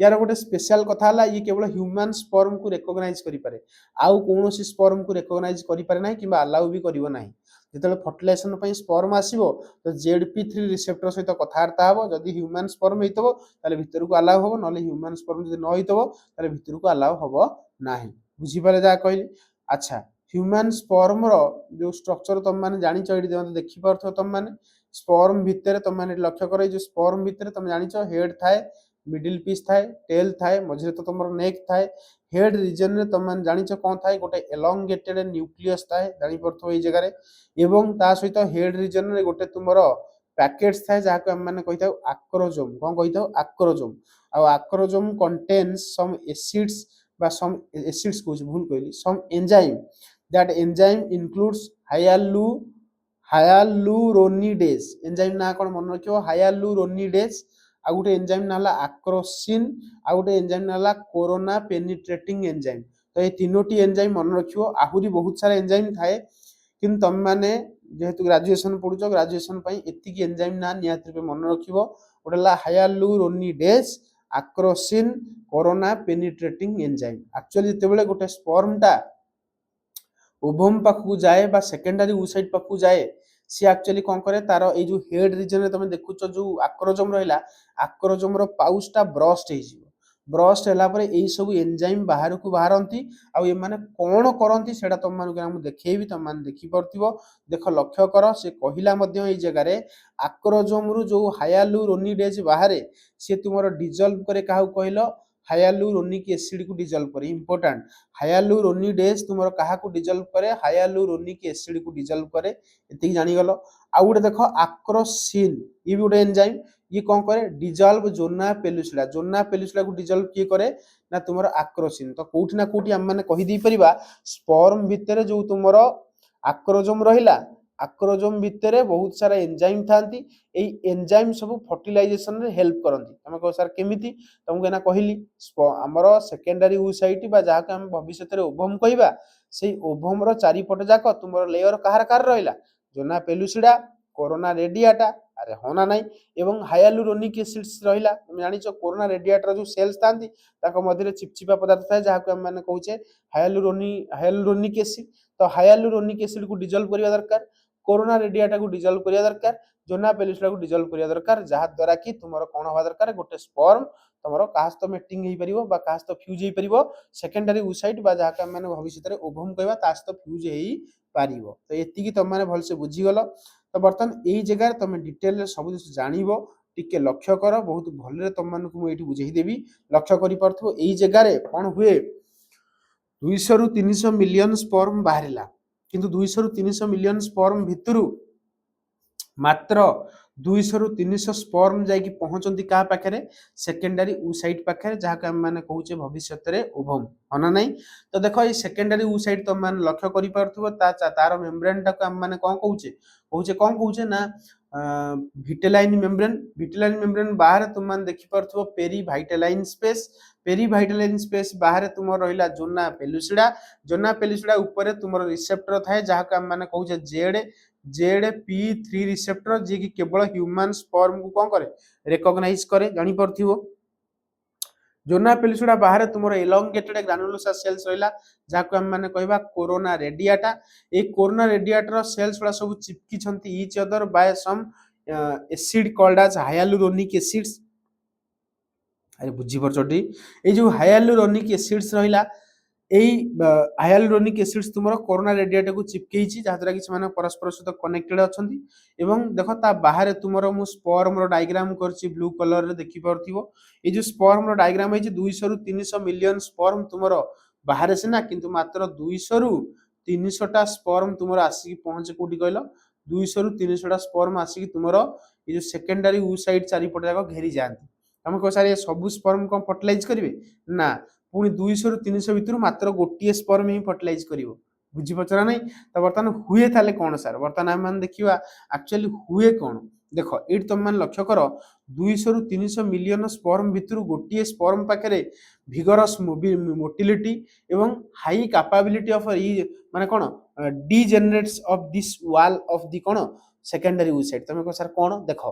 यार गोटे स्पेशल कथा हला ये केवल ह्यूमन स्पर्म को रिकॉग्नाइज करि पारे आउ कोनोसी स्पर्म को रिकॉग्नाइज करि पारे नाही किबा अलाउ भी करिवो नाही जेतले फर्टिलाइजेशन पई स्पर्म आसीबो तो ZP3 रिसेप्टर सहित कथार्ता हबो जदि ह्यूमन स्पर्म हेतबो ताले भितर को अलाउ हबो नले ह्यूमन स्पर्म जदि न हेतबो ताले भितर को अलाउ हबो नाही बुझी पाले जा कहली। अच्छा ह्यूमन स्पर्म रो जो स्ट्रक्चर तुम माने जानि चइडी देखि परथो तुम माने स्पर्म भितर तुम माने लक्ष्य करे जो स्पर्म भितर तुम जानिचो हेड थाए मिडिल पीस थाए टेल थाए मझे तो तुम नेक थाए हेड रीजन रे तुम जानिच कौन थाए गोटे एलोंगेटेड न्यूक्लियस थाए जानि परथो ए जगह रे एवं ता सहित हेड रीजन रे गोटे तुमरो पैकेट्स थाए जहा को हम माने कहिताउ आक्रोजोम कोन कहिताउ आक्रोजोम आ आक्रोजोम कंटेन्स सम एसिड्स बा सम एसिड्स को भूल कहली some enzyme that enzyme includes hyaluronidase enzyme ना कोन मन रखियो हायालुरोनिडेज आ गोटे एंजाइम नाला आक्रोसिन आ गोटे एंजाइम नाला कोरोना पेनिट्रेटिंग एंजाइम तो ये तीनोटी एंजाइम मन रखियो आहुरी बहुत सारा एंजाइम थाए किंतु तुम माने जेहेतु ग्रेजुएशन पढुचो ग्रेजुएशन पई एतिकी एंजाइम ना नियात रूपे मन रखिबो गोटेला हायालुरोनिडेज आक्रोसिन कोरोना पेनिट्रेटिंग एंजाइम एक्चुअली जेतेबेले गोटे स्पर्म टा ओवम पाखु जाए बा सेकेंडरी oocyte पाखु जाए सी एक्चुअली कौन करे तार ए जो हेड रीजन रे तुम देखुचो जो आक्रोजोम रहिला आक्रोजोम रो पाउच टा ब्रस्ट हे जिवो ब्रस्ट हैला परे एई सब एंजाइम बाहर को बाहरंती आ ए माने कोन करंती सेडा तुम मानु हम देखैबी तुम मान देखि परथिबो देखो लक्ष्य करो से कहिला मध्य ए जगह रे आक्रोजोम रु जो हायालुरोनिडेज बाहरे से तुमरो डिसॉल्व करे काहू कहलो हायालुरोनिक एसिड को डिसॉल्व करे इंपोर्टेंट हायालुरोनिडेज तुमरो काहा को डिसॉल्व करे हायालुरोनिक एसिड को डिसॉल्व करे एति जानि गलो आ गुटे देखो आक्रोसिन ये भी गोटे एंजाइम ये कौन करे डिसॉल्व जोना पेलुसिडा को डिसॉल्व किए करे ना तुमरो आक्रोसिन तो कोठी ना कोठी हम माने कहि दी परिबा स्पर्म भितर जो तुमरो आक्रोजोम रहिला आक्रोजोम भितर बहुत सारा एंजाइम थांती एई एंजाइम सब फर्टिलाइजेशन रे हेल्प करंती हम कह सर केमिति तुमको ना कहली हमरो सेकेंडरी oocyte बा जाहा हम भविष्य रे ओवम कहबा सेई ओवम रो चारि पट जाक तुमरो लेयर कार रहिला जोना पेलुसिडा कोरोना रेडिएटा अरे होना नहीं एवं हायालुरोनिक एसिड्स रहिला तुम जानिचो कोरोना रेडिएटर जो सेल्स थांती ताको मध्य चिपचिपा पदार्थ थाए जहा को हम माने कहूचे हायालुरोनिक एसिड तो हायालुरोनिक एसिड को डिसॉल्व करिया दरकार कोरोना रेडिएटा को डिसॉल्व करिया दरकार जोना पेलुसिडा को डिसॉल्व करिया दरकार जहा द्वारा कि तुमरो कोन होवा दरकार गोटे स्पर्म तुमरो कास तो मेटिंग हेई परिबो बा कास तो फ्यूज हेई परिबो सेकेंडरी oocyte बा जहा का माने भविष्य रे ओवम कहबा तास तो फ्यूज हेई पारिबो तो एति की तुम माने भल से बुझी गलो तो बर्तन एई जगह तुम डिटेल रे सब कुछ जानिबो टिके लक्ष्य करो बहुत भल रे तुम मानकु मु एठी बुझेई देबी लक्ष्य करि परथबो एई जगह रे कोन हुए 200 रु 300 मिलियन स्पर्म बाहरिला किंतु 200 रु 300 मिलियन स्पर्म भितरु मात्र 200 ରୁ 300 ସ୍पर्ମ ଯାଇକି ପହଞ୍ଚନ୍ତି କାହା ପାଖରେ ସେକେଣ୍ଡାରୀ oocyte ପାଖରେ ଯାହାକୁ ଆମେ ମାନେ କହୁଛେ ଭବିଷ୍ୟତରେ ଓଭମ ହଁ ନା ନାହିଁ। ତ ଦେଖ ଏଇ ସେକେଣ୍ଡାରୀ oocyte ତମେ ମାନେ ଲକ୍ଷ୍ୟ କରିପାରୁଥିବ ତାର ମେମ୍ବ୍ରେନ୍ ଟାକୁ ଆମେ ମାନେ କଣ କହୁଛେ ନା ଭିଟେଲାଇନ ମେମ୍ବ୍ରେନ୍ ବାହାରେ ତୁମ ମାନେ ଦେଖିପାରୁଥିବ ପେରି ଭାଇଟାଲାଇନ ସ୍ପେସ ବାହାରେ ତୁମର ରହିଲା ଜୋନା ପେଲୁସିଡା ଉପରେ ତୁମର ରିସେପ୍ଟର ଥାଏ ଯାହାକୁ ଆମେ ମାନେ କହୁଛେ ZP3 ରିସେପ୍ଟର ଯିଏ କି କେବଳ ହ୍ୟୁମାନ ସ୍पर्म କୁ କଣ କରେ ରେକଗ୍ନାଇଜ କରେ ଜାଣିପାରୁଥିବ। ଜୋନା ପେଲୁସିଡା ବାହାରେ ତୁମର ଏଲଙ୍ଗେଟେଡ ଗ୍ରାନୁଲୋସା ସେଲ୍ସ ରହିଲା ଯାହାକୁ ଆମେ ମାନେ କହିବା କୋରୋନା ରେଡିଆଟା। এই କୋରୋନା ରେଡିଆଟାର ସେଲ୍ସ ଗୁଡା ସବୁ ଚିପକିଛନ୍ତି each other by some acid called as hyaluronic acids. अरे बुझीपरछटी ए जो हाइलुरोनिक एसिड्स रहिला এই হাইলুরোনিক এসিডস তোমার করোনা রেডিয়েটাকে চিপকেইছি যাহাদ্ୱାରା କି ସେମାନେ ପରସ୍ପର ସହିତ କନେକ୍ଟେଡ୍ ଅଛନ୍ତି ଏବଂ ଦେଖ ତା ବାହାରେ ତୁମର ମୁଁ ସ୍ପର୍ମର ଡାଇଗ୍ରାମ କରିଛି ବ୍ଲୁ କଲରରେ ଦେଖିପାରୁଥିବ। এই যে ସ୍ପର୍ମର ଡାଇଗ୍ରାମ ହେଇଛି 200 ରୁ 300 ମିଲିୟନ ସ୍ପର୍ମ ତୁମର ବାହାରେ ସିନା କିନ୍ତୁ ମାତ୍ର 200 ରୁ 300 ଟା ସ୍ପର୍ମ ତୁମର ଆସିକି ପହଞ୍ଚେ କୋଉଠି କହିଲ 200 ରୁ 300 ଟା ସ୍ପର୍ମ ଆସିକି ତୁମର এই যে ସେକେଣ୍ଡାରୀ oocyte ଚାରିପଟେ ଯାକ ଘେରି ଯାଆନ୍ତି। ତମେ କହ ସାର୍ ଏ ସବୁ ସ୍ପର୍ମ କଣ ଫର୍ଟିଲାଇଜ କରିବେ ନା पुणी 200 ରୁ 300 भितर मात्र गोटे स्पर्म ही फर्टिलाइज करिवो बुझीपच ना नहीं। तो बर्तमान हुए ताले कौन सार बर्तमान आम मैंने देखा एक्चुअली हुए कौन देख ये तुम मैंने लक्ष्य कर 200 ରୁ 300 मिलियन स्पर्म भितर गोटे स्पर्म पाखे भिगरस मोटिलिटी एवं हाई कैपेबिलिटी ऑफ माने कौन degenerates of this wall of the कौन सेकेंडरी oocyte। तुम कह सर कौन देख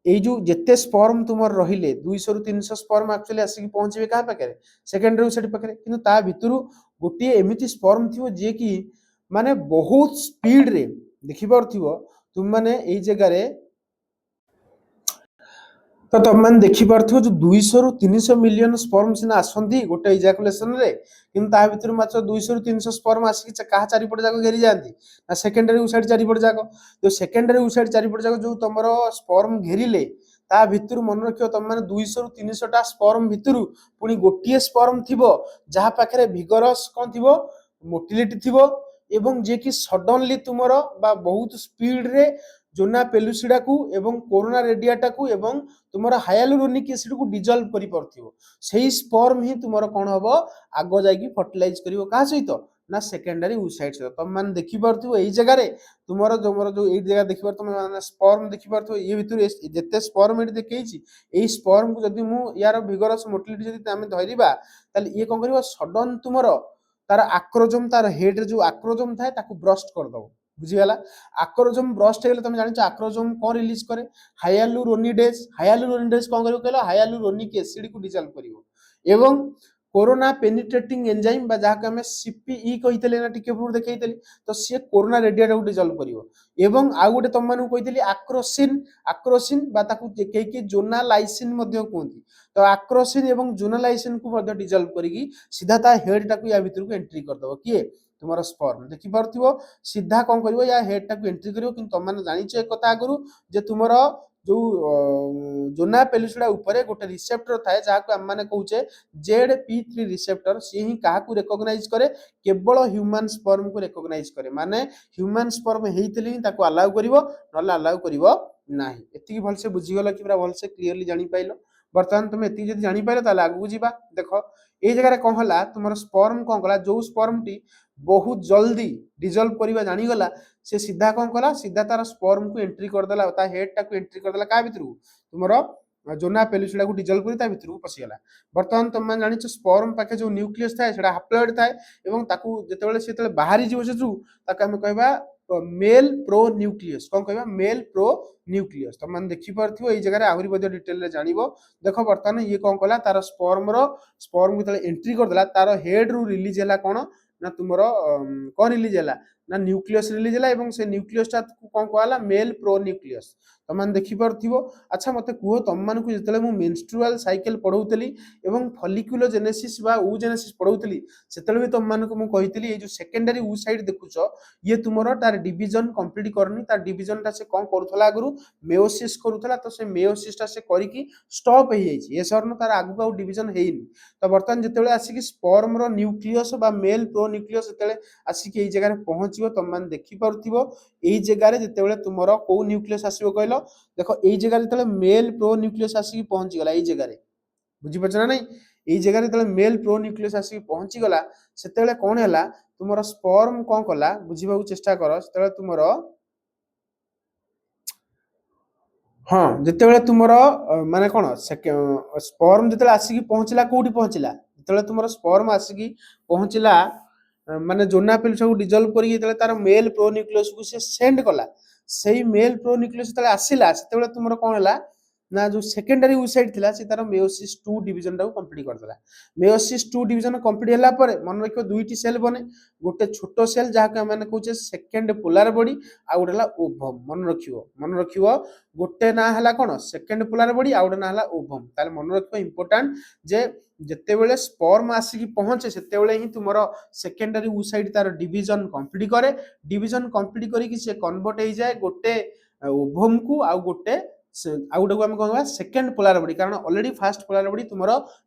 এই जो जिते स्पर्म तुम रहिले 200 ରୁ 300 स्पर्म एक्चुअली आसिक पहुंचे क्या पाखे सेकेंडरी oocyte पाखे किंतु ता भितर गोटे एमिति स्पर्म थी जी कि माने बहुत स्पीड रे देखि पारथिबो तुम माने एई जगह रे तो तुम मैंने देखिपार जो 200 ରୁ 300 मिलियन स्पर्म सीना आसती गोटे इजाकुलेसन रे किंतु ता भितर मात्र 200 ରୁ 300 स्पर्म आसिक क्या चारिपट जाक घेरी जाती ना सेकेंडरी oocyte चारिपट जाक जो सेकेंडरी oocyte चारिपट जाक जो तुम स्पर्म घेरिले ता भितर मन रखियो तुम मैंने 200 ରୁ 300 टा स्पर्म भितर पुणी गोटे स्पर्म थिबो जहा पाखरे भिगरस कौन थिबो मोटिलिटी थिबो एवं जे कि सडनली तुमरो बा बहुत स्पीड रे जोना पेलुसिडा को एवं कोरोना रेडियाटा को एवं तुमरो हाइलुरोनिक एसिड को डिजल्व करि परथिबो सेही स्पर्म ही तुमरो कोन हबो आगो जाईकी फर्टिलाइज करिवो का सहित ना सेकेंडरी oocyte सहित तुम मान देखि परथिबो एई जगह रे तुमरो जो एई जगह देखि पर तुम माने स्पर्म देखि परथिबो ए भितर जते स्पर्म एटी देखैछि एई स्पर्म को जदि मु यार भिगरस मोटिलिटी जदि आमे धरिबा ताले ए कोन करिवो सडन तुमरो तार आक्रोजम तार हेड रे जो आक्रोजम थाए ताकू ब्रस्ट कर दबो बुझीगला। आक्रोजम ब्रस्ट हेले तुम जानिछ आक्रोजम कोन रिलीज करे हाइलुरोनिडेज कोन करिवो कहलो हाइलुरोनिक एसिड को डिजल्व करिवो एवं कोरोना पेनिट्रेटिंग एंजाइम बा जहा हमें सीपीई कहितले ना टिके पूर्व देखैतली तो सी कोरोना रेडिएटा को डिजल्व करिवो एवं आ गोटे तुम मानु कहितली आक्रोसिन बा ताकू के जोनालाइसिन मध्ये कहंती तो आक्रोसिन एवं जोनालाइसिन को मध्ये डिजल्व करिकी सीधा ता हेड टाकू या भीतर को एंट्री कर दबो किए तुमरो स्पर्म देखि परथिबो सीधा कोन करिवो या हेड टाकू एंट्री करिवो किंतु तुम माने जानिछ एक कथा आगुरु जे तुमरो जो जोना पेलुसिडा ऊपर गोटे रिसेप्टर थाए जहां हम माने कहूचे ZP3 रिसेप्टर सी ही काहाकू रिकॉग्नाइज करे केवल ह्यूमन स्पर्म को रिकॉग्नाइज करे माने ह्यूमन स्पर्म हेइतली ही ताको अलाउ करिवो नला अलाउ करिवो नाही। एतिकी भलसे बुझी गलो कि पूरा भलसे क्लियरली जानि पाइलो वर्तमान तुम एतिकी जदि जानि पाइलो ताले आगु जिबा देखो ए जगह रे कोन हला तुमरो स्पर्म कोन कला जो स्पर्म टी बहुत जल्दी डिजल्व करिवा जानि गला से सीधा कौन कला सीधा तार स्पर्म को एंट्री कर देला ता हेड टा को एंट्री कर देला का भीतर तुमरो जोना पेलुसिडा को डिजल्व करी ता भीतर को पसी गला। वर्तमान तुम मान जानिछ स्पर्म पाखे जो न्यूक्लियस थाए सेटा हैप्लॉइड थाए एवं ताकू जेतेबेले बाहरी जीव से ताकू हम कहबा मेल प्रो न्यूक्लियस कौन कहबा मेल प्रो न्यूक्लियस तुम मान देखि परथिबो एई जगह रे आहुरी बदे डिटेल रे जानिबो। देखो वर्तमान ये कौन कला तार स्पर्म को एंट्री कर देला तार हेड रु रिलीज हैला कोन ना तुमरो कौन रिलीज हैला ना न्यूक्लियस रिलीज हैला एवं से न्यूक्लियस टा कौन कहला मेल प्रो न्यूक्लियस तुम मान देखि परथिबो। अच्छा मते कुहो तुम मान को जेतेले मु मेंस्ट्रुअल साइकिल पढौतली एवं फॉलिक्युलोजेनेसिस बा oogenesis पढौतली सेतेले भी तुम मान को मु कहितली ए जो सेकेंडरी oocyte देखुचो ये तुमरो तार डिवीजन कंप्लीट करनी तार डिवीजन ता से कोन करूथला आगुरु मेयोसिस करूथला तो से मेयोसिस ता से करिकी स्टॉप हे जाईछि ए सरन तार आगु आउ डिवीजन हेइनी तो वर्तमान जेतेले आसी कि स्पर्म रो न्यूक्लियस बा मेल प्रो न्यूक्लियस जेतेले आसी कि ए जगह रे पहुंची पहुँचो तुम मैंने देखिपे यही जगार जो तुम कौ न्यूक्लियस आसो कहल देख यही जगह जो मेल प्रो न्यूक्लियस आसिक पहुँचीगला यही जगार बुझीपार ना नहीं यही जगह जो मेल प्रो न्यूक्लियस आसिक पहुँचीगला से कौन है तुम स्पर्म कौन कला बुझा चेष्टा कर से तुम हाँ जिते तुम माने कौन स्पर्म जो आसिक पहुँचला कौटी पहुँचला जो तुम स्पर्म आसिक पहुँचला माने जोना पेलुसा को डिजल्व करके तार मेल प्रो न्यूक्लियस को से सेंड कला से मेल प्रो न्यूक्लियस जो आसला से तुम कौन है ना जो सेकेंडरी ओसाइट थिला से तार मेयोसिस 2 डिवीजन टाको कंप्लीट करदेला मेयोसिस 2 डिवीजन कंप्लीट होला पर मन रखियो दुईटी सेल बने गोटे छोटो सेल जहाँ के माने कहूचे सेकेंड पोलार बॉडी आ गोटे ओभम मन रखियो गोटे ना हला कोन सेकेंड पोलार बॉडी आ गोटे ना हला ओभम ताले मन रखियो इंपोर्टेंट जे जेतेबेले स्पर्म आसिक पहुंचे सेतेबेले ही तुमरो सेकेंडरी ओसाइट तार डिवीजन कंप्लीट करे डिवीजन कंप्लीट करी कि से कन्वर्ट हो जाए गोटे ओभम को आ गोटे आउ गोटे आम कह सेकेंड पोलार बॉडी कारण ऑलरेडी फास्ट पोलार बॉडी तुम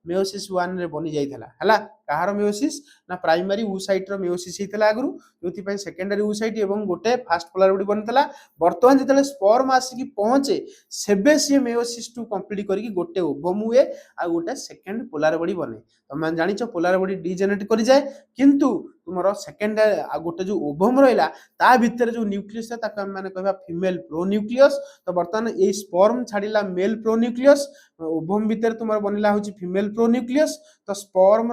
मेयोसिस 1 रे बनी जाइथला हला कहार मेयोसिस ना प्राइमरी ओसाइट रो मेयोसिस हेतला आगरु जोथि पय सेकेंडरी ओसाइट एवं गोटे फास्ट पोलार बॉडी बनतला वर्तमान जेतले स्पर्म आसिक पहुंचे सेबे से मेयोसिस 2 कंप्लीट करी गोटे ओभम हुए आ गोटे सेकेंड पोलार बॉडी बने तुम माने जानिचो पोलार बॉडी डिजेनेरेट करि जाए किंतु तुमरो सेकेंड आ गोटे जो ओभम रहिला ता भितर जो न्यूक्लियस है ताको हम माने कहबा फीमेल प्रो न्यूक्लियस तो वर्तमान ए स्पर्म छाड़िला मेल प्रो न्यूक्लियस ओभम भितर तुमर बनिला होची फीमेल प्रो न्यूक्लियस तो स्पर्म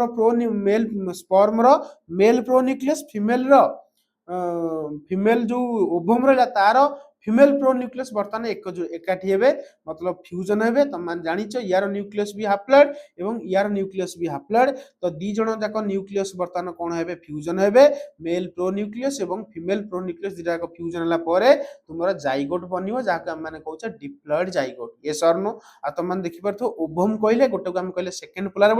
रो मेल प्रो न्यूक्लियस फीमेल जो ओभम रहिला तारो फीमेल प्रो न्यूक्लियस बर्तमान एकाठी हेबे मतलब फ्यूजन हेबे तुम मान जानिचो यार न्यूक्लियस भी हाप्लॉइड एवं यार न्यूक्लियस भी हाप्लॉइड तो दी जण जाक न्यूक्लियस बर्तमान कोन हेबे फ्यूजन हेबे मेल प्रो न्यूक्लियस एवं फीमेल प्रो न्यूक्लियस दिटा को फ्यूजन हला परे तुमरा जाइगोट बनियो जाक हम माने कहउछ diploid zygote yes or no आ तुम मान देखि परथो ओभम कहले गोटे को हम कहले सेकंड पोलार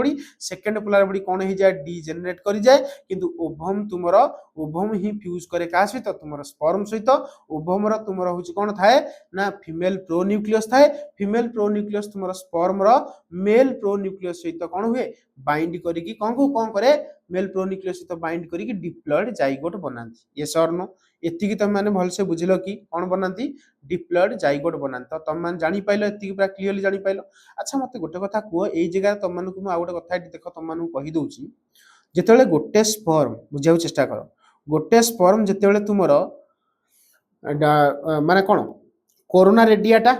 बॉडी कोन हे जाय डीजेनरेट करि जाय किंतु ओभम तुमरा ओभम ही फ्यूज करे का सहित तुमरा स्पर्म सहित ओभम रो तुमरा होची कोन थाए ना फीमेल प्रो न्यूक्लियस थाए फीमेल प्रो न्यूक्लियस तुमरा स्पर्म रो मेल प्रो न्यूक्लियस सहित कोन हुए बाइंड करी की कोन करे मेल प्रो न्यूक्लियस सहित बाइंड करी की diploid zygote बनांती yes or no एति की तुम माने भल से बुझिलो कि कोन बनांती डिप्लॉइड जाइगोट बनांती तो तुम माने जानि पाइलो एति की पूरा क्लियरली जानि पाइलो अच्छा मते गोटे कथा को एई जगह तुम माने को आ गोटे कथा देखो तुम माने कहि दोउची जेतेले गोटे स्पर्म बुझाउ चेष्टा करो गोटे स्पर्म जेतेले तुमरो माने कौन कोरोना रेडियाटा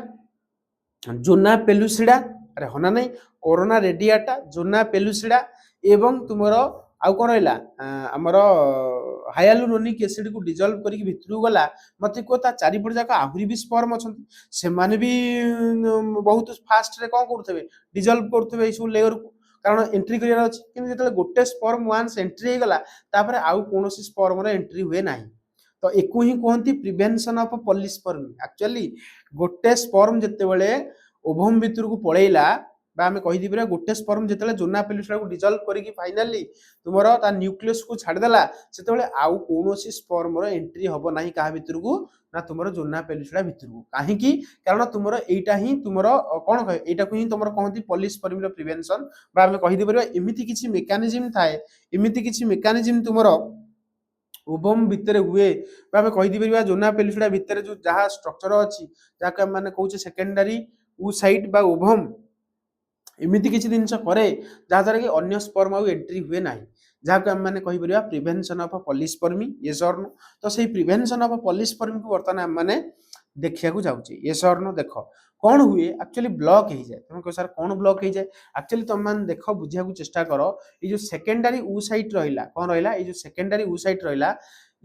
जोना पेलुसिडा अरे होना नहीं कोरोना रेडियाटा जोना पेलुसिडा एवं तुमरो आउ कोन रहला हमर हाइलुरोनिक एसिड को डिजॉल्व करी भितरु गला मते को ता चारि पट जाका आहुरी भी स्पर्म अछन से माने भी बहुत फास्ट रे कोन करथबे डिजॉल्व करथबे इस लेयर को कारण एंट्री करियार अछि किन जेतले गोटे स्पर्म वांस एंट्री हे गला तापर आउ कोनोसी स्पर्म रे एंट्री हुए नाही तो एकु ही कहती प्रिवेंशन ऑफ पॉलीस्पर्मी एक्चुअली गोटे स्पर्म जेते बेले ओभम भितर को पळेला बा हमें कहि दिबरा गोटे स्पर्म जेते जोना पेलुसा को डिजॉल्व करिकी फाइनली तुमरो ता न्यूक्लियस को छाड़ देला सेते बेले आउ कोनोसी स्पर्म रो एंट्री हबो नाही का भितर को ना तुमरो जोना पेलुसा भितर को काहे की कारण तुमरो एटा ही तुमरो कोन कहे एटा को ही तुमरो कहती पॉलीस्पर्मी रो प्रिवेंशन बा हमें कहि दिबरा एमिति किछि मेकानिज्म थाए एमिति किछि मेकानिज्म तुमरो ओभम भितर हुए हमें कहि दिबा जोना पेलुसिडा भितर जो जहा स्ट्रक्चर अछि जाके हम माने कहूचे सेकेंडरी ओसाइट बा ओभम एमिति किछि दिनस करे जहा द्वारा कि अन्य स्पर्म आ एंट्री हुए नाही जाके हम माने कहि परिबा prevention of polyspermy yes or no तो सेही प्रिवेंशन ऑफ पॉलीस्पर्मी को वर्तमान हम माने देखिया को जाउची यस और नो देखो कौन हुए एक्चुअली ब्लॉक हो जाए तुम कह सर कौन ब्लॉक हो जाए एक्चुअली तुम मान देख बुझा चेष्टा करो ये जो सेकेंडरी ओसाइट रहिला कौन रहिला ये जो सेकेंडरी ओसाइट रहिला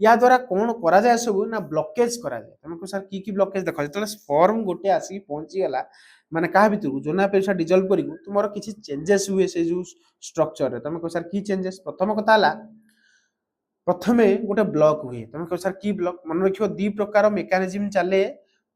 या द्वारा कौन करा जाए सब ना ब्लॉकेज करा जाए तुम कह सर की ब्लॉकेज देख जो स्पर्म गोटे आसी पहुंची गला माने का भितर जोना पेलुसा डिजॉल्व करी तुमरो किछि चेंजेस हुए से जो स्ट्रक्चर रे तुम कह सर की चेंजेस प्रथम कथा हला प्रथमे गोटे ब्लॉक हुए तुम कह सर की ब्लॉक मन रखियो दी प्रकार मेकानिज्म चले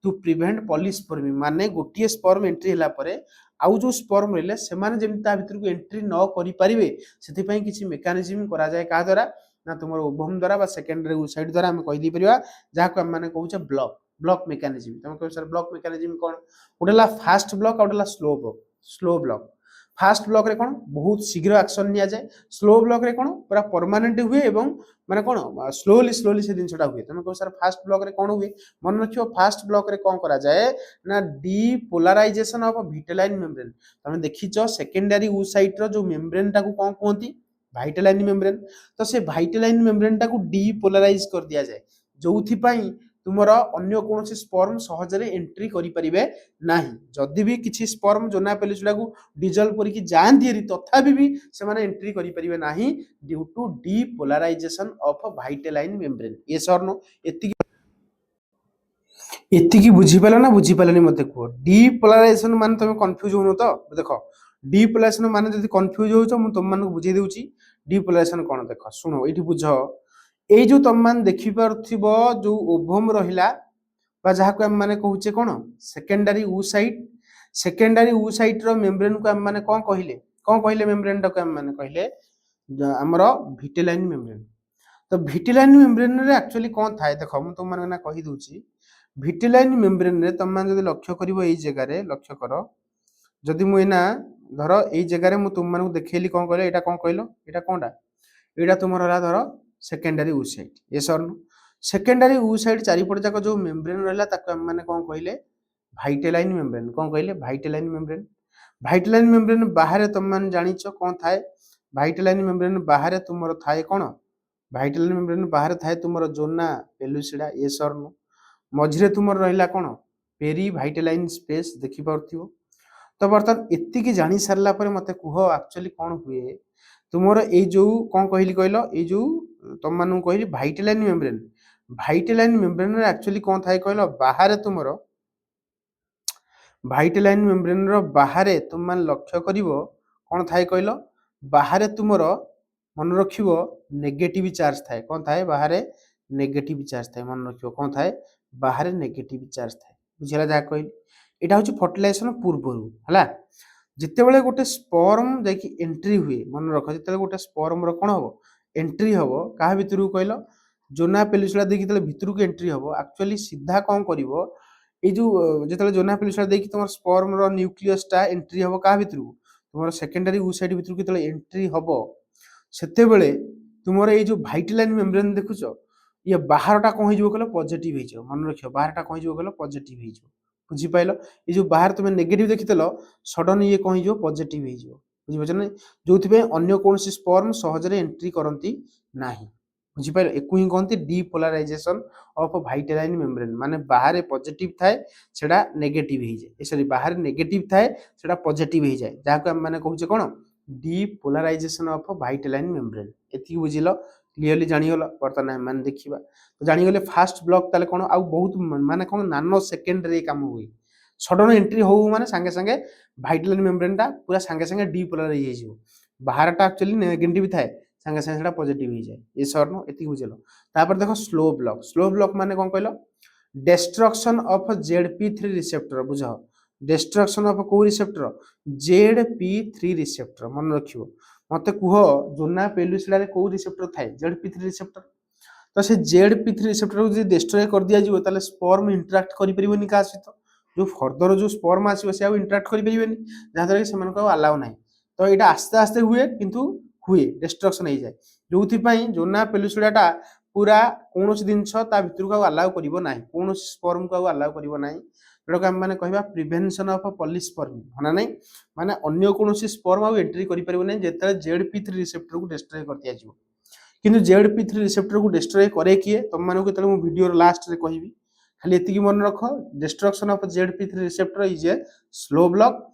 टू प्रिवेंट पॉलीस्पर्मी माने गोटे स्पर्म एंट्री हला परे आउ जो स्पर्म रहले से माने जेमि ता भितर को एंट्री न करि परिबे सेति पई किछि मेकानिज्म करा जाय का द्वारा ना तुमरो ओभम द्वारा बा सेकेंडरी ओसाइट द्वारा हम कहि दी परिबा जहा को हम माने कहूचे ब्लॉक मेकानिज्म तुम कह सर ब्लॉक मेकानिज्म कोन उडला फास्ट ब्लॉक उडला स्लो ब्लॉक फास्ट ब्लॉक रे कौन बहुत शीघ्र एक्शन निया जाए, स्लो ब्लॉक रे कौन पूरा परमानेंट हुए एवं माने कौन स्लोली स्लोली से जिनसटा हुए। तुम कह सर फास्ट ब्लॉक रे कौन हुए, मन रखियो फास्ट ब्लॉक रे कौन करा जाए ना डीपोलाराइजेशन ऑफ विटेलाइन मेम्ब्रेन। तुम देखिछ सेकेंडरी oocyte रो जो मेम्ब्रेन टाको कौन कहती भाइटेलाइन मेम्ब्रेन, तो से भाइटेलाइन मेम्ब्रेन टाको डीपोलाराइज कर दिया जाए, जोथि पई तुमर अन्य कौन स्पर्म सहजरे एंट्री करि परिबे नाही। जदि भी किछि स्पर्म जोना पेलिसुला को डिजल्व करके जाती तथापि भी से माने एंट्री करि परिबे नाही due to डीपोलाराइजेशन of vitelline membrane. ये सर नो एतिकी बुझी पाला ना बुझी पालानी मते को डीपोलाराइजेशन माने तुम कंफ्यूज होनो तो देखो डीपोलाराइजेशन माने जदि कंफ्यूज होचो मु तुम मानको बुझेई देउची डीपोलाराइजेशन कोन देखो सुनो एठी बुझो ए जो तुम मान देखि पारथिबो जो ओभम रहिला बा जहा को हम माने कहूचे कोन सेकेंडरी oocyte, सेकेंडरी oocyte रो मेम्ब्रेन को हम माने कोन कहिले मेम्ब्रेन को हम माने कहिले हमरो विटेलाइन मेम्ब्रेन। तो विटेलाइन मेम्ब्रेन रे एक्चुअली कोन थाए देखो मु तुम माने ना कहि दोउची विटेलाइन मेम्ब्रेन रे तुम मान जदि लक्ष्य करिवो एई जगह रे लक्ष्य करो जदि मु एना धरो एई जगह रे मु तुम मानको देखेली कोन कहले एटा कोन कहलो एटा कोनडा एटा तुमर हला धरो सेकेंडरी oocyte। ये सर नो सेकेंडरी oocyte चारिपट जाक जो मेम्ब्रेन रहला ताको हम माने कोन कहले भाइटेलाइन मेम्ब्रेन। कोन कहले भाइटेलाइन मेम्ब्रेन। भाइटेलाइन मेम्ब्रेन बाहर तुम मान जानिचो कोन थाए भाइटेलाइन मेम्ब्रेन बाहर तुमर थाए कोन भाइटेलाइन मेम्ब्रेन बाहर थाए तुमर जोना पेलुसिडा। ये सर नो मझिरे तुमर रहिला कोन पेरी भाइटेलाइन स्पेस देखि पारथिबो। तो बर्तमान एतिकी जानी सारला पर मते कुह एक्चुअली कोन हुए तुमर ए जो कोन कहली कहलो ए जो तुम मानु कहली भाइटेलाइन मेम्ब्रेन। भाइटेलाइन मेम्ब्रेन रे एक्चुअली कोन थाए कहलो बाहर तुमर भाइटेलाइन मेम्ब्रेन रो बाहर तुम मान लक्ष्य करिवो कोन थाए कहलो बाहर तुमर मन रखिवो नेगेटिव चार्ज थाए। कोन थाए बाहर नेगेटिव चार्ज थाए मन रखिवो कोन थाए बाहर नेगेटिव चार्ज थाए। बुझिला जा कहली एटा होची फर्टिलाइजेशन पूर्वरु हला जितेबेले गोटे स्पर्म जाकि एंट्री हुए मन रख जितेबेले गोटे स्पर्म रो कोन हबो एंट्री हबो काहा भितरु कहलो जोना पेलिसुला देखि तले भितरु के एंट्री हबो एक्चुअली सीधा कोन करिवो ए जो जितेबेले जोना पेलिसुला देखि तुमर स्पर्म रो न्यूक्लियस टा एंट्री हबो काहा भितरु तुमर सेकेंडरी oocyte भितरु के तले एंट्री हबो सेतेबेले तुमर ए जो भाइटेलाइन मेम्ब्रेन देखुचो ये बाहरटा कोन हिजो कहलो पॉजिटिव हिजो मन रखियो बाहरटा कोन हिजो कहलो पॉजिटिव हिजो। बुझी पाइलो ये जो बाहर तुम नेगेटिव देखितलो सडन ये कौन हो पॉजिटिव हो बुझी पाछ ना जोथि पे अन्य कौन स्पर्म सहजरे एंट्री करंती नाही। बुझी पाइलो एकु ही कहंती डीपोलाराइजेशन ऑफ भाइटेलाइन मेम्ब्रेन माने बाहर पॉजिटिव थाए सेडा नेगेटिव ही जाय सॉरी बाहर नेगेटिव थाए सेडा पॉजिटिव ही जाय जाको हम माने कहूचे कोन डीपोलाराइजेशन ऑफ भाइटेलाइन मेम्ब्रेन। एति बुझिलो क्लियरली जानिगलो वर्तमान मान देखिबा तो जानिगले फास्ट ब्लॉक ताले कोन आ बहुत माने कोन नानो सेकेंड रे काम हुए सडन एंट्री हो माने संगे संगे भाइटेलाइन मेम्ब्रेन टा पूरा संगे संगे डीपोलराइज हो जिवो बाहरटा एक्चुअली नेगेटिव थाए संगे संगे सेटा पॉजिटिव हो जाए। ये सर नो एति बुझिलो तापर देखो स्लो ब्लॉक माने कोन कहलो डिस्ट्रक्शन ऑफ ZP3 रिसेप्टर बुझो डिस्ट्रक्शन ऑफ को रिसेप्टर ZP3 रिसेप्टर मन रखियो मते कुह जोना पेलुसिला रे को रिसेप्टर थाए ZP3 रिसेप्टर तो से ZP3 रिसेप्टर को जदि डिस्ट्रॉय कर दिया जिवो ताले स्पर्म इंटरैक्ट करि परिबोनी का सहित जो फर्दर जो स्पर्म आसीबो से आ इंटरैक्ट करि परिबेनी जहा द्वारा कि सेमान को अलाउ नाही तो एटा आस्ते आस्ते हुए किंतु हुए डिस्ट्रक्शन हो जाए जोथि पई जोना पेलुसिडाटा पूरा कोनोसी जिंस ता भितर को अलाउ करिवो नाही कोनोसी स्पर्म को अलाउ करिवो नाही जेटा को हम माने कहबा प्रिवेंशन ऑफ पॉलीस्पर्मी हना नाही माने अन्य कोनोसी स्पर्म आ एंट्री करि परिबो नाही जेतले ZP3 रिसेप्टर को डिस्ट्रॉय कर दिया जिवो किंतु ZP3 रिसेप्टर को डिस्ट्रॉय करे किए तुम मानको केतले मु वीडियो लास्ट रे कहबी खाली एतिकी मन रख destruction of ZP3 receptor is a slow block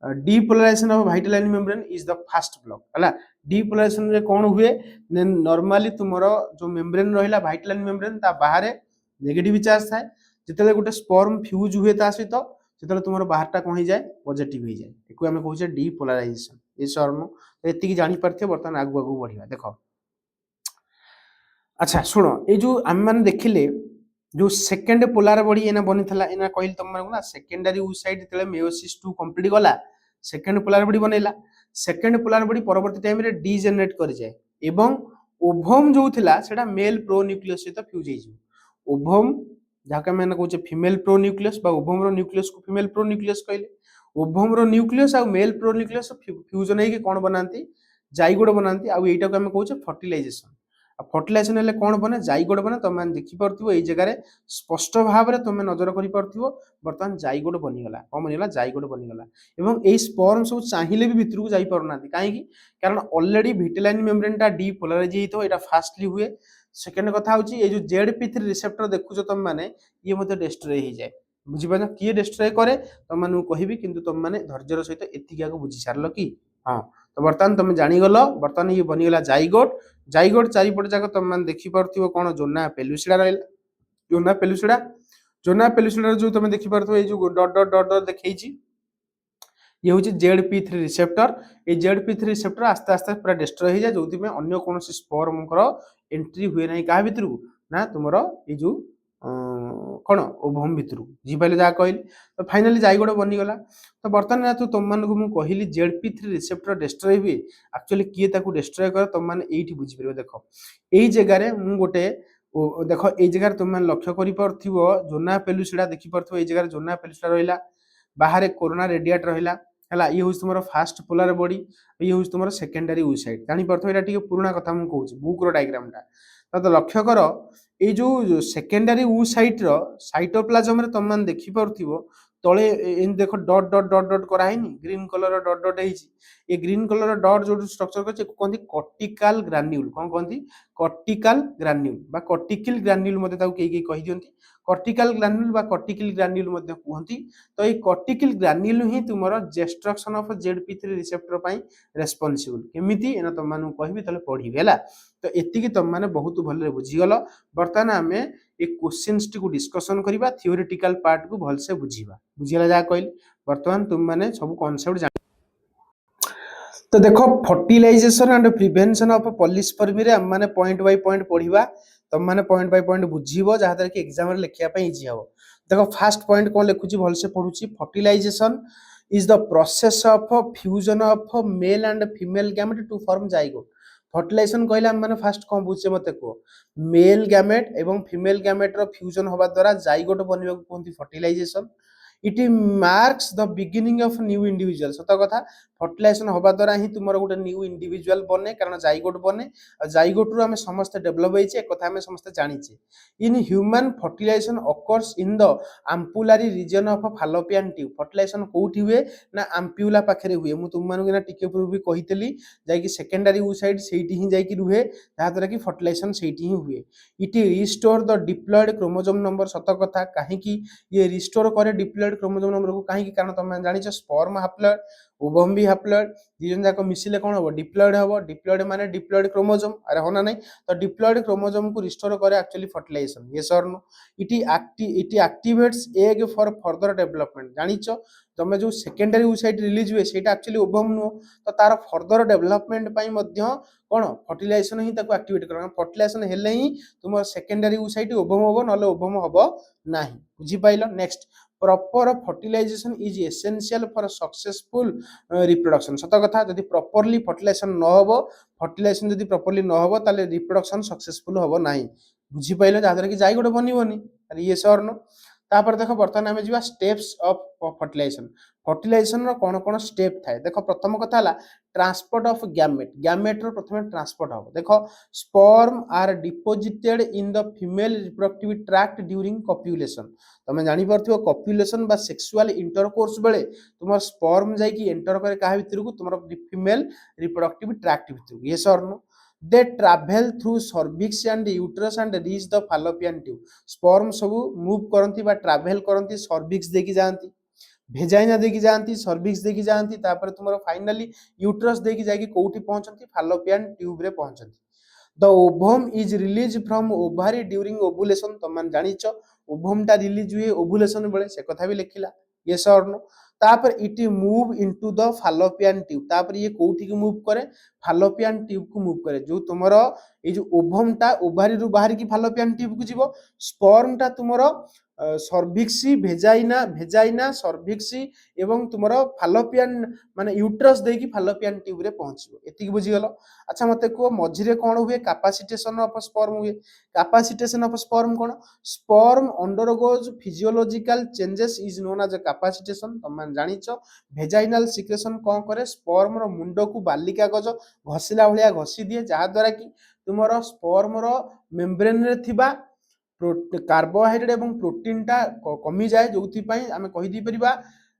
depolarisation of vitelline membrane is the fast block हला डीपोलराइजेशन रे कोन हुए नॉर्मली तुमरो जो मेम्ब्रेन रहिला भाइटेलाइन मेम्ब्रेन ता बाहर नेगेटिव चार्ज थाए जेतले गोटे स्पर्म फ्यूज हुए ता सहित जेतले तुमरो बाहरटा कोन हो जाए पॉजिटिव हो जाए एकु हम कहूचे डीपोलराइजेशन। ए सरनो एतिकी जानि परथे वर्तमान आगु आगु बढ़िया देखो अच्छा सुनो ये जो आम मैंने देखिले जो सेकेंड पोलार बॉडी एना बनी थला एना कहल तुम मानू ना सेकेंडरी oocyte तले मेयोसिस 2 कंप्लीट गला सेकेंड पोलार बॉडी बनैला सेकेंड पोलार बॉडी परवर्ती टाइम रे डीजेनरेट कर जाए एवं ओभम जो थिला सेटा मेल प्रो न्यूक्लियस सहित फ्यूज हे जो ओभम जाका मैंने कहूचे फीमेल प्रो न्यूक्लियस बा ओभम रो न्यूक्लियस को फीमेल प्रो न्यूक्लियस कहले ओभम रो न्यूक्लियस आ मेल प्रोन्यूक्लियस फ्यूजन होइके कोन बनाती जाइगोट बनाती आ एटा को हम कहूचे फर्टिलाइजेशन आ फर्टिलाइजेशन हेले कोन बने जाइगोट बने तुम माने देखि परथिबो एई जगह रे स्पष्ट भाव रे तुम नजर करि परथिबो वर्तमान जाइगोट बनि गला कोन बनि गला जाइगोट बनि गला एवं एई स्पर्म सब चाहिले भी भितर को जाई परनाती काहे कि कारण ऑलरेडी विटिलाइन मेम्ब्रेन टा डीपोलराइज हेतो एटा फास्टली हुए सेकेंड कथा होची ए जो ZP3 रिसेप्टर देखुछो तुम माने ये मते डिस्ट्रॉय हो जाए बुझिपार किए डिस्ट्रॉय करे तुम मानू कहबी किंतु तुम माने धैर्यर सहित एतिकिया को बुझी सारल कि हाँ तो बर्तमान तुम जानीगल बर्तमान ये बनीगला जाइगोट जाइगोट चारिपट जाक तुम मैंने देखिपे कौन जोना पेलुसिडा रहा जोना पेलुसिडा जो तुम देखिपे ये जो डट डट डट डट देखी ये हूँ ZP3 रिसेप्टर ये ZP3 रिसेप्टर आस्ते आस्ते पूरा डिस्ट्रॉय हो जाए जो अन्य कौन स्पर्म एंट्री हुए ना क्या भितर ना तुम ये जो कौन ओभम भितर बुझिपारे जहाँ कहली तो फाइनाली जाइगोट बनीगला तो बर्तमान तो तुम मानक मुझे कहली ZP3 रिसेप्टर डिस्ट्रॉय हुए एक्चुअली किए ताकू डिस्ट्रॉय करे तुम मैंने ये बुझीपार देख यही जगार मुझे गोटे देख ये जगह तुम मैंने लक्ष्य कर जोना पेलुसिडा देखिपे ये जगह जोना पेलुसिडा रहा बाहर कोरोना रेडिएट रहा है ये हूँ तुम फास्ट पोलार बॉडी ये हूँ तुम सेकेंडरी ऊसाइड जापर पुराणा कथा मुझे कहूँ बुक डायग्राम तो लक्ष्य कर ये जो सेकेंडरी ऊसाइट साइटोप्लाज्म तुम मैंने देखिपे तले देख डट डट डट डट कराई ग्रीन कलर डट डट ये ग्रीन कलर डट जो स्ट्रक्चर कहते कॉर्टिकल ग्रान्यूल कौन कहते कॉर्टिकल ग्रान्यूल कॉर्टिकल ग्रान्यूल कही कही दियंती कॉर्टिकल ग्रान्यूल कॉर्टिकल ग्रान्यूल कहती तो ये कॉर्टिकल ग्रान्यूल ही तुम डिस्ट्रक्शन ऑफ ZP3 रिसेप्टर पर रेस्पॉन्सिबल केमिति एना तुम मानू कहबी तले पढ़ी हैला तो एतिकी तुम माने बहुत भले बुझीगल बर्तमान आम ये क्वेश्चंस टी को डिस्कशन करबा थियोरेटिकल पार्ट को भल से बुझीबा बुझीला जा कहली बर्तमान तुम माने सब कांसेप्ट जान तो देखो fertilisation and prevention of polyspermy रे हम माने पॉइंट बाय पॉइंट पढ़ीबा तुम माने पॉइंट बाय पॉइंट बुझीबो जहा तक कि एग्जाम रे लिखिया पे इजी हो देखो फर्स्ट पॉइंट कोन लिखुची भल से पढुची fertilisation is the process of fusion of male and female gamete to form zygote fertilisation कहले हम माने फर्स्ट कोन बुझे मते को मेल गैमेट एवं फीमेल गैमेट रो फ्यूजन होबा द्वारा जाइगोट बनिबा को कहंती fertilisation it marks the beginning of new individual सत कथा फर्टिलाइजेशन होबा द्वारा ही तुमर गोटे न्यू इंडिविजुअल बने कारण जाइगोट बने जाइगोट रु हमें समस्त डेवलप होइछे एक कथा हमें समस्त जानिछे in human fertilisation occurs in the ampullary region of Fallopian tube fertilisation कोठी हुए ना आम्प्यूला पाखरे हुए मु तुम मानु ना टिके पूर्व भी कहितली जाई कि सेकेंडरी ऊसाइड सेठी ही जाई कि रुहे जहा द्वारा कि फर्टिलाइजेशन सेठी ही हुए it restore the diploid chromosome number सत कथा काहे कि ये रिस्टोर करे डिप्लॉयड क्रोमोसोम नंबर को कहीं कारण तुम जानिछ स्पर्म हाप्लॉयड ओवम भी हाप्लॉयड दिजन जाक मिसिले कौन हम डिप्लॉयड माने डिप्लॉयड क्रोमोसोम अरे होना नहीं तो डिप्लॉयड क्रोमोसोम को रिस्टोर करे actually fertilisation yes or no it activates egg for further development जानिछ तुम जो सेकेंडरी ऊसाइट रिलीज हुए सेटा एक्चुअली ओवम नुह तो तार फर्दर डेवलपमेंट पई मध्य कौन फर्टिलाइजेशन ही ताको एक्टिवेट कर फर्टिलाइजेशन हेले ही तुम सेकेंडरी ऊसाइट ओवम होबो नले ओवम होबो नाही बुझी पाइलो next proper fertilisation is essential for successful reproduction सत कथा जदि प्रॉपर्ली फर्टिलाइजेशन न होबो फर्टिलाइजेशन जदि प्रॉपर्ली न होबो ताले रिप्रोडक्शन सक्सेसफुल होबो नाही बुझी पाइलो जादर कि जाई गोटे बनिबोनी अरे ये सर नो तापर देखो बर्तमान आमे जिवा स्टेप्स ऑफ फर्टिलाइजेशन रो कोन कोन स्टेप थाए देखो प्रथम कथा हला ट्रांसपोर्ट ऑफ गैमेट रो प्रथम ट्रांसपोर्ट हो देखो sperm are deposited in the female reproductive tract during copulation तमे जानि परथियो कॉप्युलेशन बा सेक्सुअल इंटरकोर्स बेले तुम स्पर्म जाई कि एंटर करे काहे भितर को तुम फीमेल रिप्रोडक्टिव ट्रैक्ट भितर ये सर नो they travel through cervix and uterus and reach the fallopian tube sperm सब मूव करंती बा ट्रैवल करंती cervix देखि जानती भेजाइना देखि जानती cervix देखि जानती तापर तुमरो फाइनली यूट्रस देखि जाई कि कोठी पहुंचंती fallopian tube रे पहुंचंती the ovum is released from ovary during ovulation तमन जानिछ ovum टा रिलीज हुए ओवुलेशन बेले से कथा भी लिखिला yes or no तापर it move into the Fallopian tube तापर ये कोठी को मूव करे फालोपियन ट्यूब को मूव करे जो तुमरो ये जो ओवम टा ओभारी रु बाहर की फालोपियन ट्यूब को जीवो स्पर्म टा तुमरो सर्भिक्सी भेजाइना भेजाइना सर्भिक्सी एवं तुमर फालोपियन माने यूट्रस देकी फालोपियन ट्यूब रे पहुंचबो एति बुझी गलो। अच्छा मते को मझिरे कोन हुए कैपेसिटेशन ऑफ स्पर्म हुए। कैपेसिटेशन ऑफ स्पर्म कोन sperm undergoes physiological changes is known as capacitation तुम मान जानिचो। भेजाइनल सिक्रेशन कोन करे स्पर्म रो मुंडो को बाली कागज घसिला भलिया घसी दिए जहा द्वारा कि तुमरो स्पर्म रो मेम्ब्रेन रे थिबा कार्बोहाइड्रेट एवं प्रोटीन टा कमी जाए जो आम कहीदी परिबा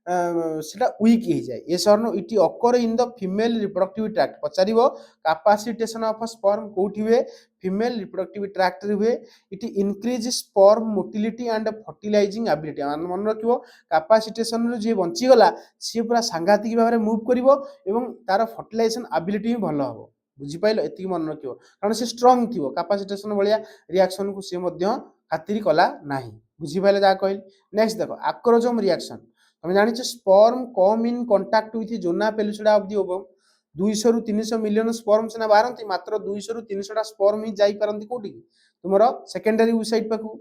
सेटा वीक हो जाए। ये सरनो it occur in the female reproductive tract पचारिबो कैपेसिटेशन ऑफ स्पर्म कोठी हुए फीमेल रिप्रोडक्टिव ट्रैक्ट रे हुए। It increase sperm motility and fertilizing ability मन रखिबो कैपेसिटेशन रे जे बंची गला सी पूरा सांघातिक भाव में मूव करिवो एवं तार फर्टिलाइजेशन एबिलिटी भी भलो हबो बुझिपाइल एति मन रखिबो कारण से स्ट्रांग थिबो कैपेसिटेशन भलिया रिएक्शन को से मध्य खातिर कला नाही बुझिपाइल जा कहली। नेक्स्ट देखो आक्रोजम रिएक्शन तुम जानिछ sperm come in contact with zona pellucida of the ovum 200 रु 300 मिलियन स्पर्म सेना बारंती मात्र 200 रु 300 टा स्पर्म ही जाई परंती कोठी तुमरो सेकेंडरी वेबसाइट पाखु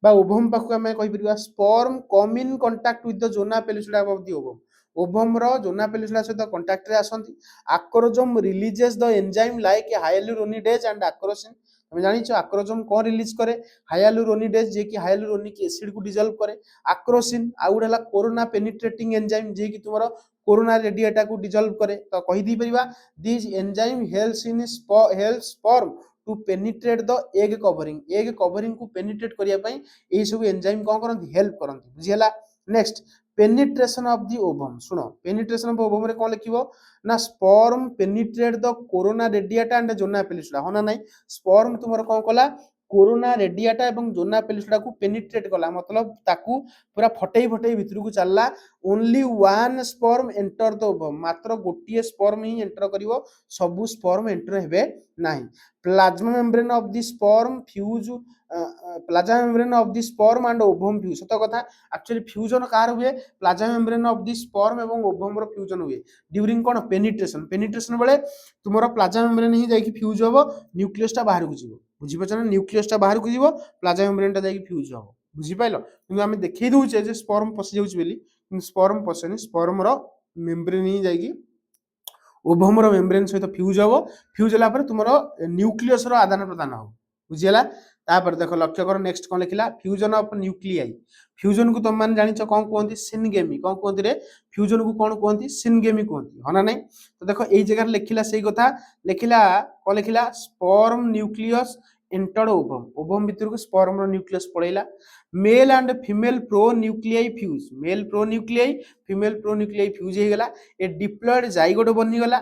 बा ओवम पाखु हमें कहि परिबा sperm come in contact with the zona pellucida of the ovum ovum रो जोना पेलुसिडा सहित कांटेक्ट रे आसंती। Acrosome releases the enzyme like hyaluronidase and acrosin तुम जानिछ आक्रोजम कोन रिलीज करे हाइलुरोनिडेज जे कि हाइलुरोनिक एसिड को डिसॉल्व करे। आक्रोसिन आउडला कोरोना पेनिट्रेटिंग एंजाइम जे कि तुमरो कोरोना रेडिएटा को डिसॉल्व करे। तो कहि दी परिबा this enzyme helps in sperm to penetrate the egg covering को पेनिट्रेट करिया पई एई सब एंजाइम कोन करंती हेल्प करंती बुझियला। Next penetration of the ovum सुनो पेनिट्रेशन ऑफ ओवम रे कोन लिखिबो ना sperm penetrate the corona radiata and zona pellucida होना नाही स्पर्म तुमर कोन कला कोरोना रेडिएटा एवं जोना पेलिसुडा को पेनिट्रेट कला मतलब ताकू पूरा फटई फटई भितर को चलला only one sperm enter the ovum मात्र गोटिए स्पर्म ही एंटर करिवो सबु स्पर्म एंटर हेबे नाही। Plasma membrane of the sperm fuse plasma membrane of the sperm and ovum fuse सत कथा एक्चुअली फ्यूजन कार हुए plasma membrane of the sperm एवं ovum रो fusion हुए during कोन penetration बेले तुमरो प्लाज्मा मेम्ब्रेन ही जाई फ्यूज होबो न्यूक्लियस टा बाहर को जीवो बुझि पछन न्यूक्लियस टा बाहर को जीवो प्लाज्मा मेम्ब्रेन टा जाई फ्यूज होबो बुझि पाइलो किंतु हम देखै दउचे जे स्पर्म पसि जाउछ बेली किंतु स्पर्म पसनी स्पर्म रो मेम्ब्रेन ही जाई ओवम रो मेम्ब्रेन सहित फ्यूज होबो फ्यूज होला पर तुमरो न्यूक्लियस रो आदान प्रदान हो बुझियला। तापर देखो लक्ष्य करो नेक्स्ट कोन लिखिला फ्यूजन ऑफ न्यूक्लियाई फ्यूजन को तुम मान जानिछ कोन कोंती सिनगेमी कोन कोंती रे फ्यूजन को कोन कोंती सिनगेमी कोंती होना नै। तो देखो एई जगह लिखिला सेही कथा लिखिला कोन लिखिला स्पर्म न्यूक्लियस एंटर्ड ओवम भीतर को स्पर्म रो न्यूक्लियस पळैला male and female pronuclei fuse male pronuclei female pronuclei fuse हे गला ए डिप्लॉयड जाइगोट बनि गला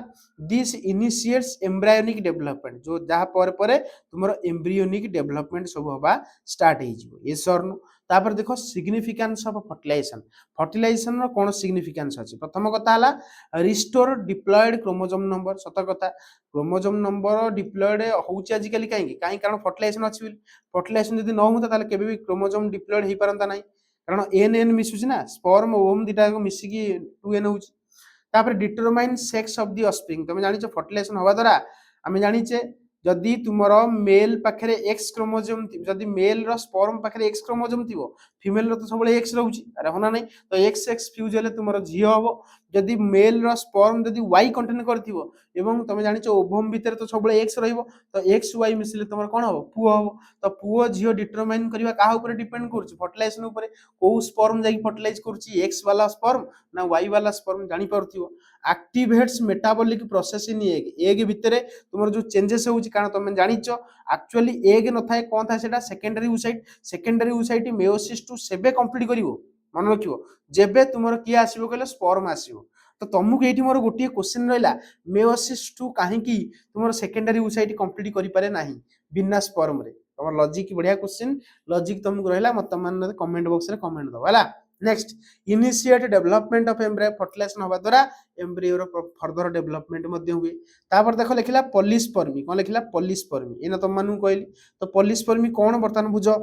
दिस इनिशिएट्स एम्ब्रायोनिक डेवलपमेंट जो जहा पर तुमरो एम्ब्रियोनिक डेवलपमेंट सब होबा स्टार्ट हे जिवो ये सरनो। तापर देखो सिग्निफिकेंस ऑफ फर्टिलाइजेशन रो कोन सिग्निफिकेंस अछि प्रथम कथा हला रिस्टोर डिप्लॉयड क्रोमोसोम नंबर सत कथा क्रोमोसोम नंबर डिप्लॉयड होउची आजिकली काई कारण फर्टिलाइजेशन अछि फर्टिलाइजेशन यदि न होता ताले केबे भी क्रोमोसोम डिप्लॉयड हे परंता नाही कारण एन मिसुची ना स्पर्म ओवम दिटा मिसी की 2n होउची। तापर determine sex of the offspring तुम जानिछ फर्टिलाइजेशन होवा द्वारा आमे जानिछे जदि तुमरो मेल पाखरे एक्स क्रोमोसोम जदि मेल रो स्पर्म पाखरे एक्स क्रोमोसोम थिवो फीमेल रो तो सबले एक्स रहउची अरे होना नै तो एक्स एक्स फ्यूज हेले तुमरो झियो हबो जदि मेल रो स्पर्म जदि वाई कंटेन करथिवो एवं तुम जानिछ ओवम भीतर तो सबले एक्स रहइबो तो एक्स वाई मिसले तुमरो कोन हबो पुओ हबो तो पुओ झियो डिटरमाइन करबा काहा ऊपर डिपेंड करछि फर्टिलाइजेशन ऊपर को स्पर्म जाई फर्टिलाइज करछि एक्स वाला स्पर्म ना वाई वाला स्पर्म जानि परथिवो activates metabolic process in egg भितरे तुमरो जो चेंजेस होउछि कारण तुम जानिछ एक्चुअली एग न थाए कोन थाए सेटा सेकेंडरी oocyte मेयोसिस टू सेबे कंप्लीट करिवो मन रखिवो जेबे तुमरो की आसीबो कहले स्पर्म आसीबो तो तुमको एठी मोर गोटिए क्वेश्चन रहला मेयोसिस टू काहे की तुमरो सेकेंडरी oocyte कंप्लीट करि पारे नाही बिना स्पर्म रे तुम लॉजिक बढ़िया क्वेश्चन लॉजिक तुमको रहला मत मान कमेंट बॉक्स रे कमेंट दो हला। Next initiate development of embryo fertilisation होबा द्वारा एम्ब्रियो रो फर्दर डेवलपमेंट मध्ये हुए। तापर देखो लिखिला पॉलीस्पर्मी कोन लिखिला पॉलीस्पर्मी एना तुम मानु कहली तो पॉलीस्पर्मी कोन बर्तन बुझो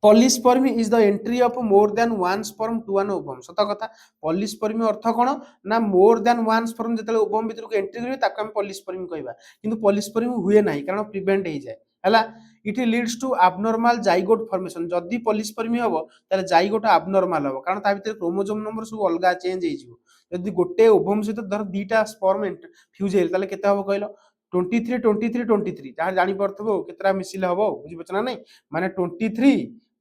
polyspermy is the entry of more than one sperm to an ovum सत कथा पॉलीस्पर्मी अर्थ कोन ना मोर देन वन स्पर्म जतले ओवम भीतर को एंट्री करिवे ताको हम पॉलीस्पर्मी कहबा किंतु पॉलीस्पर्मी हुए नाही कारण प्रिवेंट हे जाय हैला it leads to abnormal zygote formation जदि पॉलीस्पर्मी हबो ताले जाइगोट abnormal हबो कारण ता भितर क्रोमोसोम नंबर सब अलगा चेंज हे जिवो जदि गोटे ओवम सहित धर दीटा स्पर्म फ्यूज हेल ताले केते हबो कहलो 23 23 23 जहाँ जानी पड़थबो केतरा मिसिले हबो बुझि पछना नै माने 23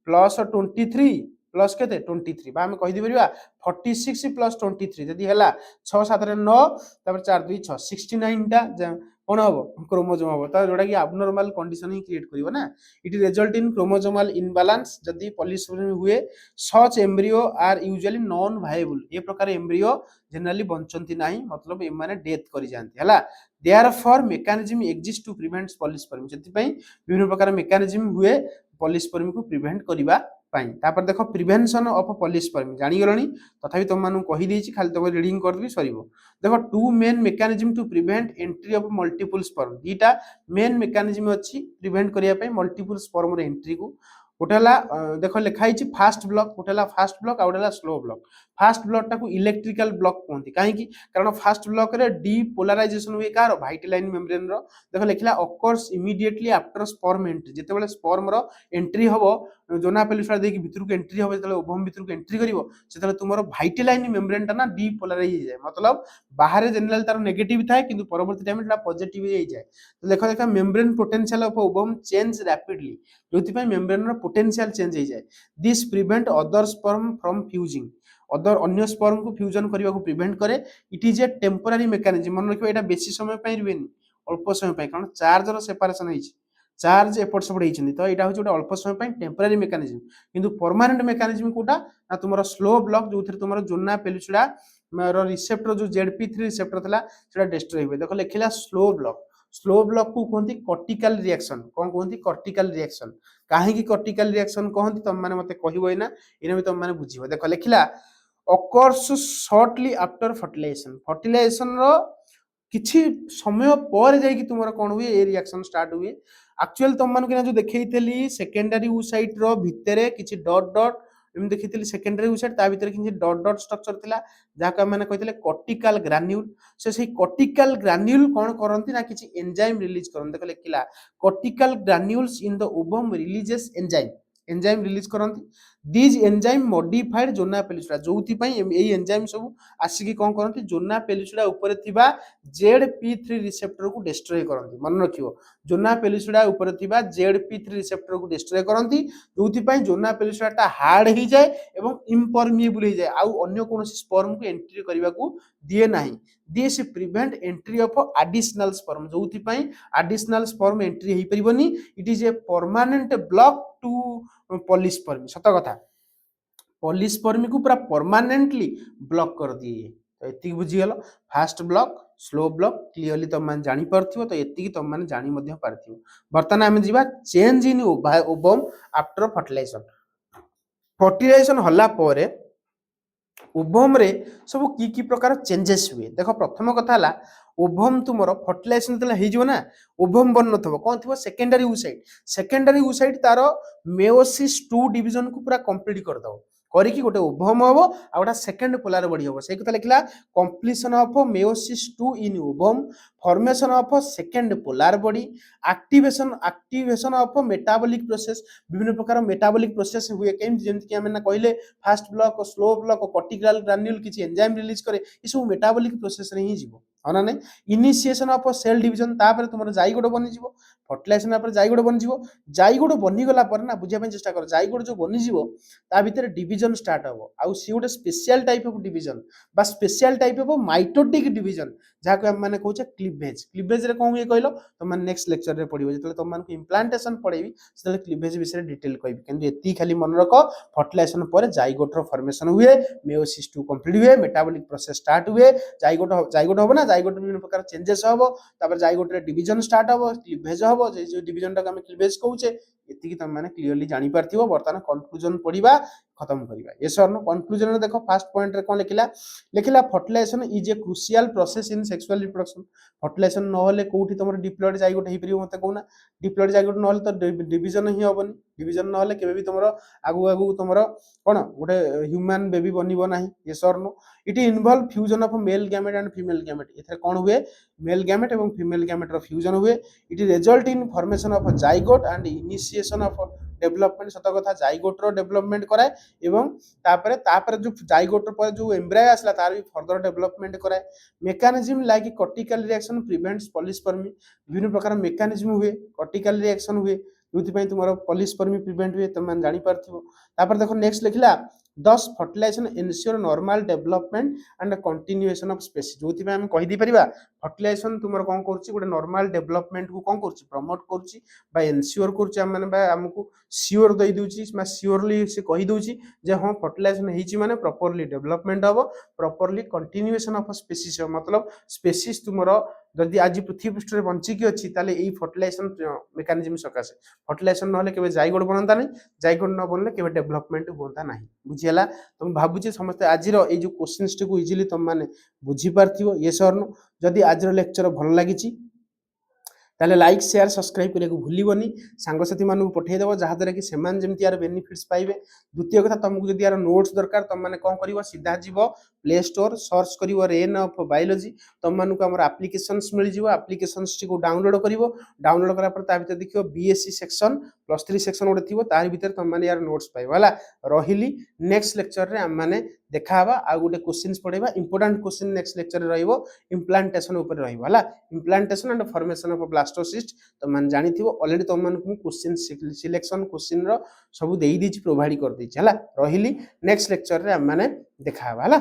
प्लस 23 प्लस केते 23 बा हम कहि दी परिबा 46 प्लस 23 जदि हला 6 7 रे 9 तापर 4 2 6 69 टा कौन हम क्रोमोजोम हम तो जोटा कि abnormal कंडीशन ही क्रिएट करिवो ना it result in chromosomal imbalance जदि पॉलीस्पर्मी हुए such embryo are usually non viable ये प्रकार एम्ब्रियो जनरली बंचंती नाही मतलब ए माने डेथ करि जानती हला therefore mechanism exist to prevent polyspermy जति पई विभिन्न प्रकार मेकानिज्म हुए पॉलीस्पर्मी को प्रिवेंट करिबा पाई तापर देखो प्रिवेंशन ऑफ पॉलीस्पर्मी जानि गलनी तथापि तुम मानु कहि देछि खाली तो रीडिंग कर देबी सरीबो देखो two main mechanism to prevent entry of multiple sperm दीटा मेन मेकानिज्म अछि प्रिवेंट करिया पई मल्टीपल स्पर्म रे एंट्री को गोटेला देखो लिखाई छी फास्ट ब्लॉक गोटेला फास्ट ब्लॉक आउटेला स्लो ब्लॉक फास्ट ब्लॉक टाको इलेक्ट्रिकल ब्लॉक कहंती काहे कि कारण फास्ट ब्लॉक रे डीपोलराइजेशन हुए कार वाइटलाइन मेम्ब्रेन रो देखो लिखला occurs immediately after sperm entry जेते बेले स्पर्म रो एंट्री हबो जोना पेलिफा देकी भितर को एंट्री हबो जेते ओवम भितर को एंट्री करिवो सेते तुमरो वाइटलाइन मेम्ब्रेन टा ना डीपोलराइज हो जाय मतलब बाहर जनरल तार नेगेटिव थाए किंतु परवर्ती टाइम टा पॉजिटिव हो जाय तो देखो देखा membrane potential of ovum change rapidly जोति पई मेम्ब्रेन रो पोटेंशियल चेंज हो जाय this prevent other sperm from fusing other अन्य स्पर्म को फ्यूजन करने को प्रिवेंट करे it is A temporary mechanism मन रखियो एटा बेसी समय पई रुवेनी अल्प समय पई कारण चार्ज रो सेपरेशन होइछि चार्ज एपट सेपट होइछिन तो एटा होछि अल्प समय पई टेम्पोरारी मेकानिज्म किंतु परमानेंट मेकानिज्म कोटा ना तुमरो स्लो ब्लॉक जोथि तुमरो जोना पेलिसुडा रो रिसेप्टर जो ZP3 रिसेप्टर थला सेटा डिस्ट्रॉय होय देखो लिखिला स्लो ब्लॉक को कहती कॉर्टिकल रिएक्शन कौन कहती कॉर्टिकल रिएक्शन कहीं कॉर्टिकल रिएक्शन कहती तुम मैंने मत कह ना इन भी तुम मैंने बुझे देख लिखला occurs shortly after fertilization fertilization रो किछि समय पर जाई कि तुमरा कोन हुए ए रिएक्शन स्टार्ट हुए एक्चुअल तुम मान के जो देखैतली सेकेंडरी ऊसाइट रो भितरे किछि डॉट डॉट एम देखैतली सेकेंडरी ऊसाइट ता भितरे किछि डॉट डॉट स्ट्रक्चर थिला जाका माने कहितले कॉर्टिकल ग्रान्यूल से कॉर्टिकल ग्रान्यूल कोन करंती ना किछि एंजाइम रिलीज करन देख लिखला cortical granules in the ovum releases enzyme release करंती these enzyme modified zona pellucida जोथि पई एई एंजाइम सब आसी कोन करंती जोना पेलिसुडा ऊपर थिबा ZP3 रिसेप्टर को डिस्ट्रॉय करंती मन रखियो जोना पेलिसुडा ऊपर थिबा ZP3 रिसेप्टर को डिस्ट्रॉय करंती जोथि पई जोना पेलिसुडा ता हार्ड ही जाय एवं इम्परमिएबल ही जाय आउ अन्य कोनोसी स्पर्म को एंट्री करबा को दिए नाही this prevent entry of additional sperm जोथि पई एडिशनल स्पर्म एंट्री हे परिबनी it is a permanent block to polyspermy सत कथा पॉलीस्पर्मी को पूरा परमानेंटली ब्लॉक कर दिए तो एति बुझीगल fast block slow block clearly तुम मैंने जानी पार्थिव तो एति तुम मैंने जानी मध्य पार्थिव वर्तमान आम जीवा change in ovum after fertilisation हल्ला परे ओवम रे सब की प्रकार चेंजेस हुए देखो प्रथम कथा हला ओवम तुमरो फर्टिलाइजेशन तले हे जिवो ना ओवम बन नथबो कोन थिबो सेकेंडरी ऊसाइट तारो मेयोसिस 2 डिवीजन को पूरा कंप्लीट कर दो करिकी गोटे ओवम हबो आ गोटा सेकंड पोलार बॉडी हबो से कथा लिखला completion of meiosis 2 in ovum formation of second polar body activation of metabolic process विभिन्न प्रकार मेटाबॉलिक प्रोसेस हुए केम जेमति कि हमें ना कहले fast block slow block cortical granule किछि एंजाइम रिलीज करे ई सब मेटाबॉलिक प्रोसेस रे ही जीवो हना नै इनिशिएशन ऑफ सेल डिवीजन तापर तुमर जाइगोट बनि जीवो फर्टिलाइजेशन पर जाइगोट बनि गला पर ना बुझिया चेष्टा कर जाइगोट जो बनि जीवो ता भीतर डिवीजन स्टार्ट हबो आउ सी गोटे स्पेशल टाइप ऑफ डिवीजन बा special type of mitotic division जाको हम माने कहूचे क्लीवेज रे कोन ये कहलो तो मन नेक्स्ट लेक्चर रे पढिबो जतले तुम मन को इम्प्लांटेशन पढेबी सेतले क्लीवेज विषय डिटेल कहबी किंतु एती खाली मन रखो फर्टिलाइजेशन पर जाइगोट रो फॉर्मेशन हुए मेयोसिस 2 कंप्लीट हुए मेटाबॉलिक प्रोसेस स्टार्ट हुए जाइगोट हो ना जाइगोट विभिन्न प्रकार चेंजेस हबो तापर जाइगोट रे डिवीजन स्टार्ट हबो क्लीवेज हबो जे डिवीजन टा हम क्लीवेज कहूचे एती तुम माने क्लियरली जानि पारथिबो वर्तमान कंक्लूजन पढिबा खत्म करिबा यस और नो कंक्लूजन रे देखो फर्स्ट पॉइंट रे कोन लिखिला लिखिला fertilization is a crucial process in sexual reproduction fertilization न होले कोठी तमर डिप्लॉयड जाइगोट हेइ परियो मते कोना डिप्लॉयड जाइगोट न होले तो डिवीजन ही होबनी डिवीजन न होले केबे भी तमर आगु आगु तमर कोन गोटे ह्यूमन बेबी बनिबो नाही yes or no it involve fusion of male gamete and female gamete एथरे कोन हुए मेल गैमेट एवं फीमेल गैमेट रो फ्यूजन हुए it result in formation of zygote and initiation of development सत कथा जाइगोट रो डेवलपमेंट कराए एवं तापर जो जाइगोट पर जो एम्ब्रायो आसला तार भी फर्दर डेवलपमेंट कराए mechanism like cortical reaction prevents polyspermy विभिन्न प्रकार मेकानिज्म हुए कॉर्टिकल रिएक्शन हुए जो तुम पॉलिस्पर्मी प्रिवेंट हुए तुम जानी पारथिबो तापर देखो नेक्स्ट लिखला दस fertilisation ensure normal development and continuation of species जो आम कहि दी परिबा फर्टिलाइजेशन तुमर कोन करछि गोटे नॉर्मल डेवलपमेंट को कोन करछि प्रमोट करछि बा एनश्योर करछि हम माने बा हमकु श्योर दई दोछि बा श्योरली से कहि दोछि जे हां फर्टिलाइजेशन हेछि माने प्रॉपर्ली डेवलपमेंट हबो प्रॉपर्ली कंटिन्यूएशन ऑफ स्पेसीज मतलब स्पेसीज तुमर जदि आज पृथ्वी पृष्ठ रे बंची की अछि ताले एई फर्टिलाइजेशन मेकानिज्म सकासे फर्टिलाइजेशन न होले केबे जाइगोट बनंता नै जाइगोट न बनले केबे डेवलपमेंट होंता नाही बुझियला तुम भाबुची समस्त आजिर ए जो क्वेश्चंस टिकु इजीली तुम माने बुझी पारथिबो यस और नो जदि आजिर लेक्चर भल लागिची ताले लाइक शेयर सब्सक्राइब करने को भूलिबनी सांगसाथी मानू पठे देबो जहा द्वारा कि सेमान जेमति यार बेनिफिट्स पाइबे द्वितीय कथा तुमको जदि यार नोट्स दरकार तुम माने कोन करिवो सीधा जीवो प्ले स्टोर सर्च करिवो रेन ऑफ बायोलॉजी तुम मानू को हमर एप्लीकेशंस मिल जीवो एप्लीकेशंस टी को डाउनलोड करिवो डाउनलोड करा पर ता भीतर देखियो बीएससी सेक्शन +3 सेक्शन ओडे थिबो तार भीतर तुम माने यार नोट्स पाइबो हला रहिली नेक्स्ट लेक्चर रे हम माने देखा हबा आ गोटे क्वेश्चंस पढेबा इंपोर्टेंट क्वेश्चन नेक्स्ट लेक्चर रे रहइबो इम्प्लांटेशन ऊपर रहइबो हला implantation and formation of blastocyst तो मान जानी थिबो ऑलरेडी तुम मान को क्वेश्चन सिलेक्शन क्वेश्चन रो सब देई दीची प्रोवाइड कर दीची हला रहिली नेक्स्ट लेक्चर रे हम माने देखा हबा हला।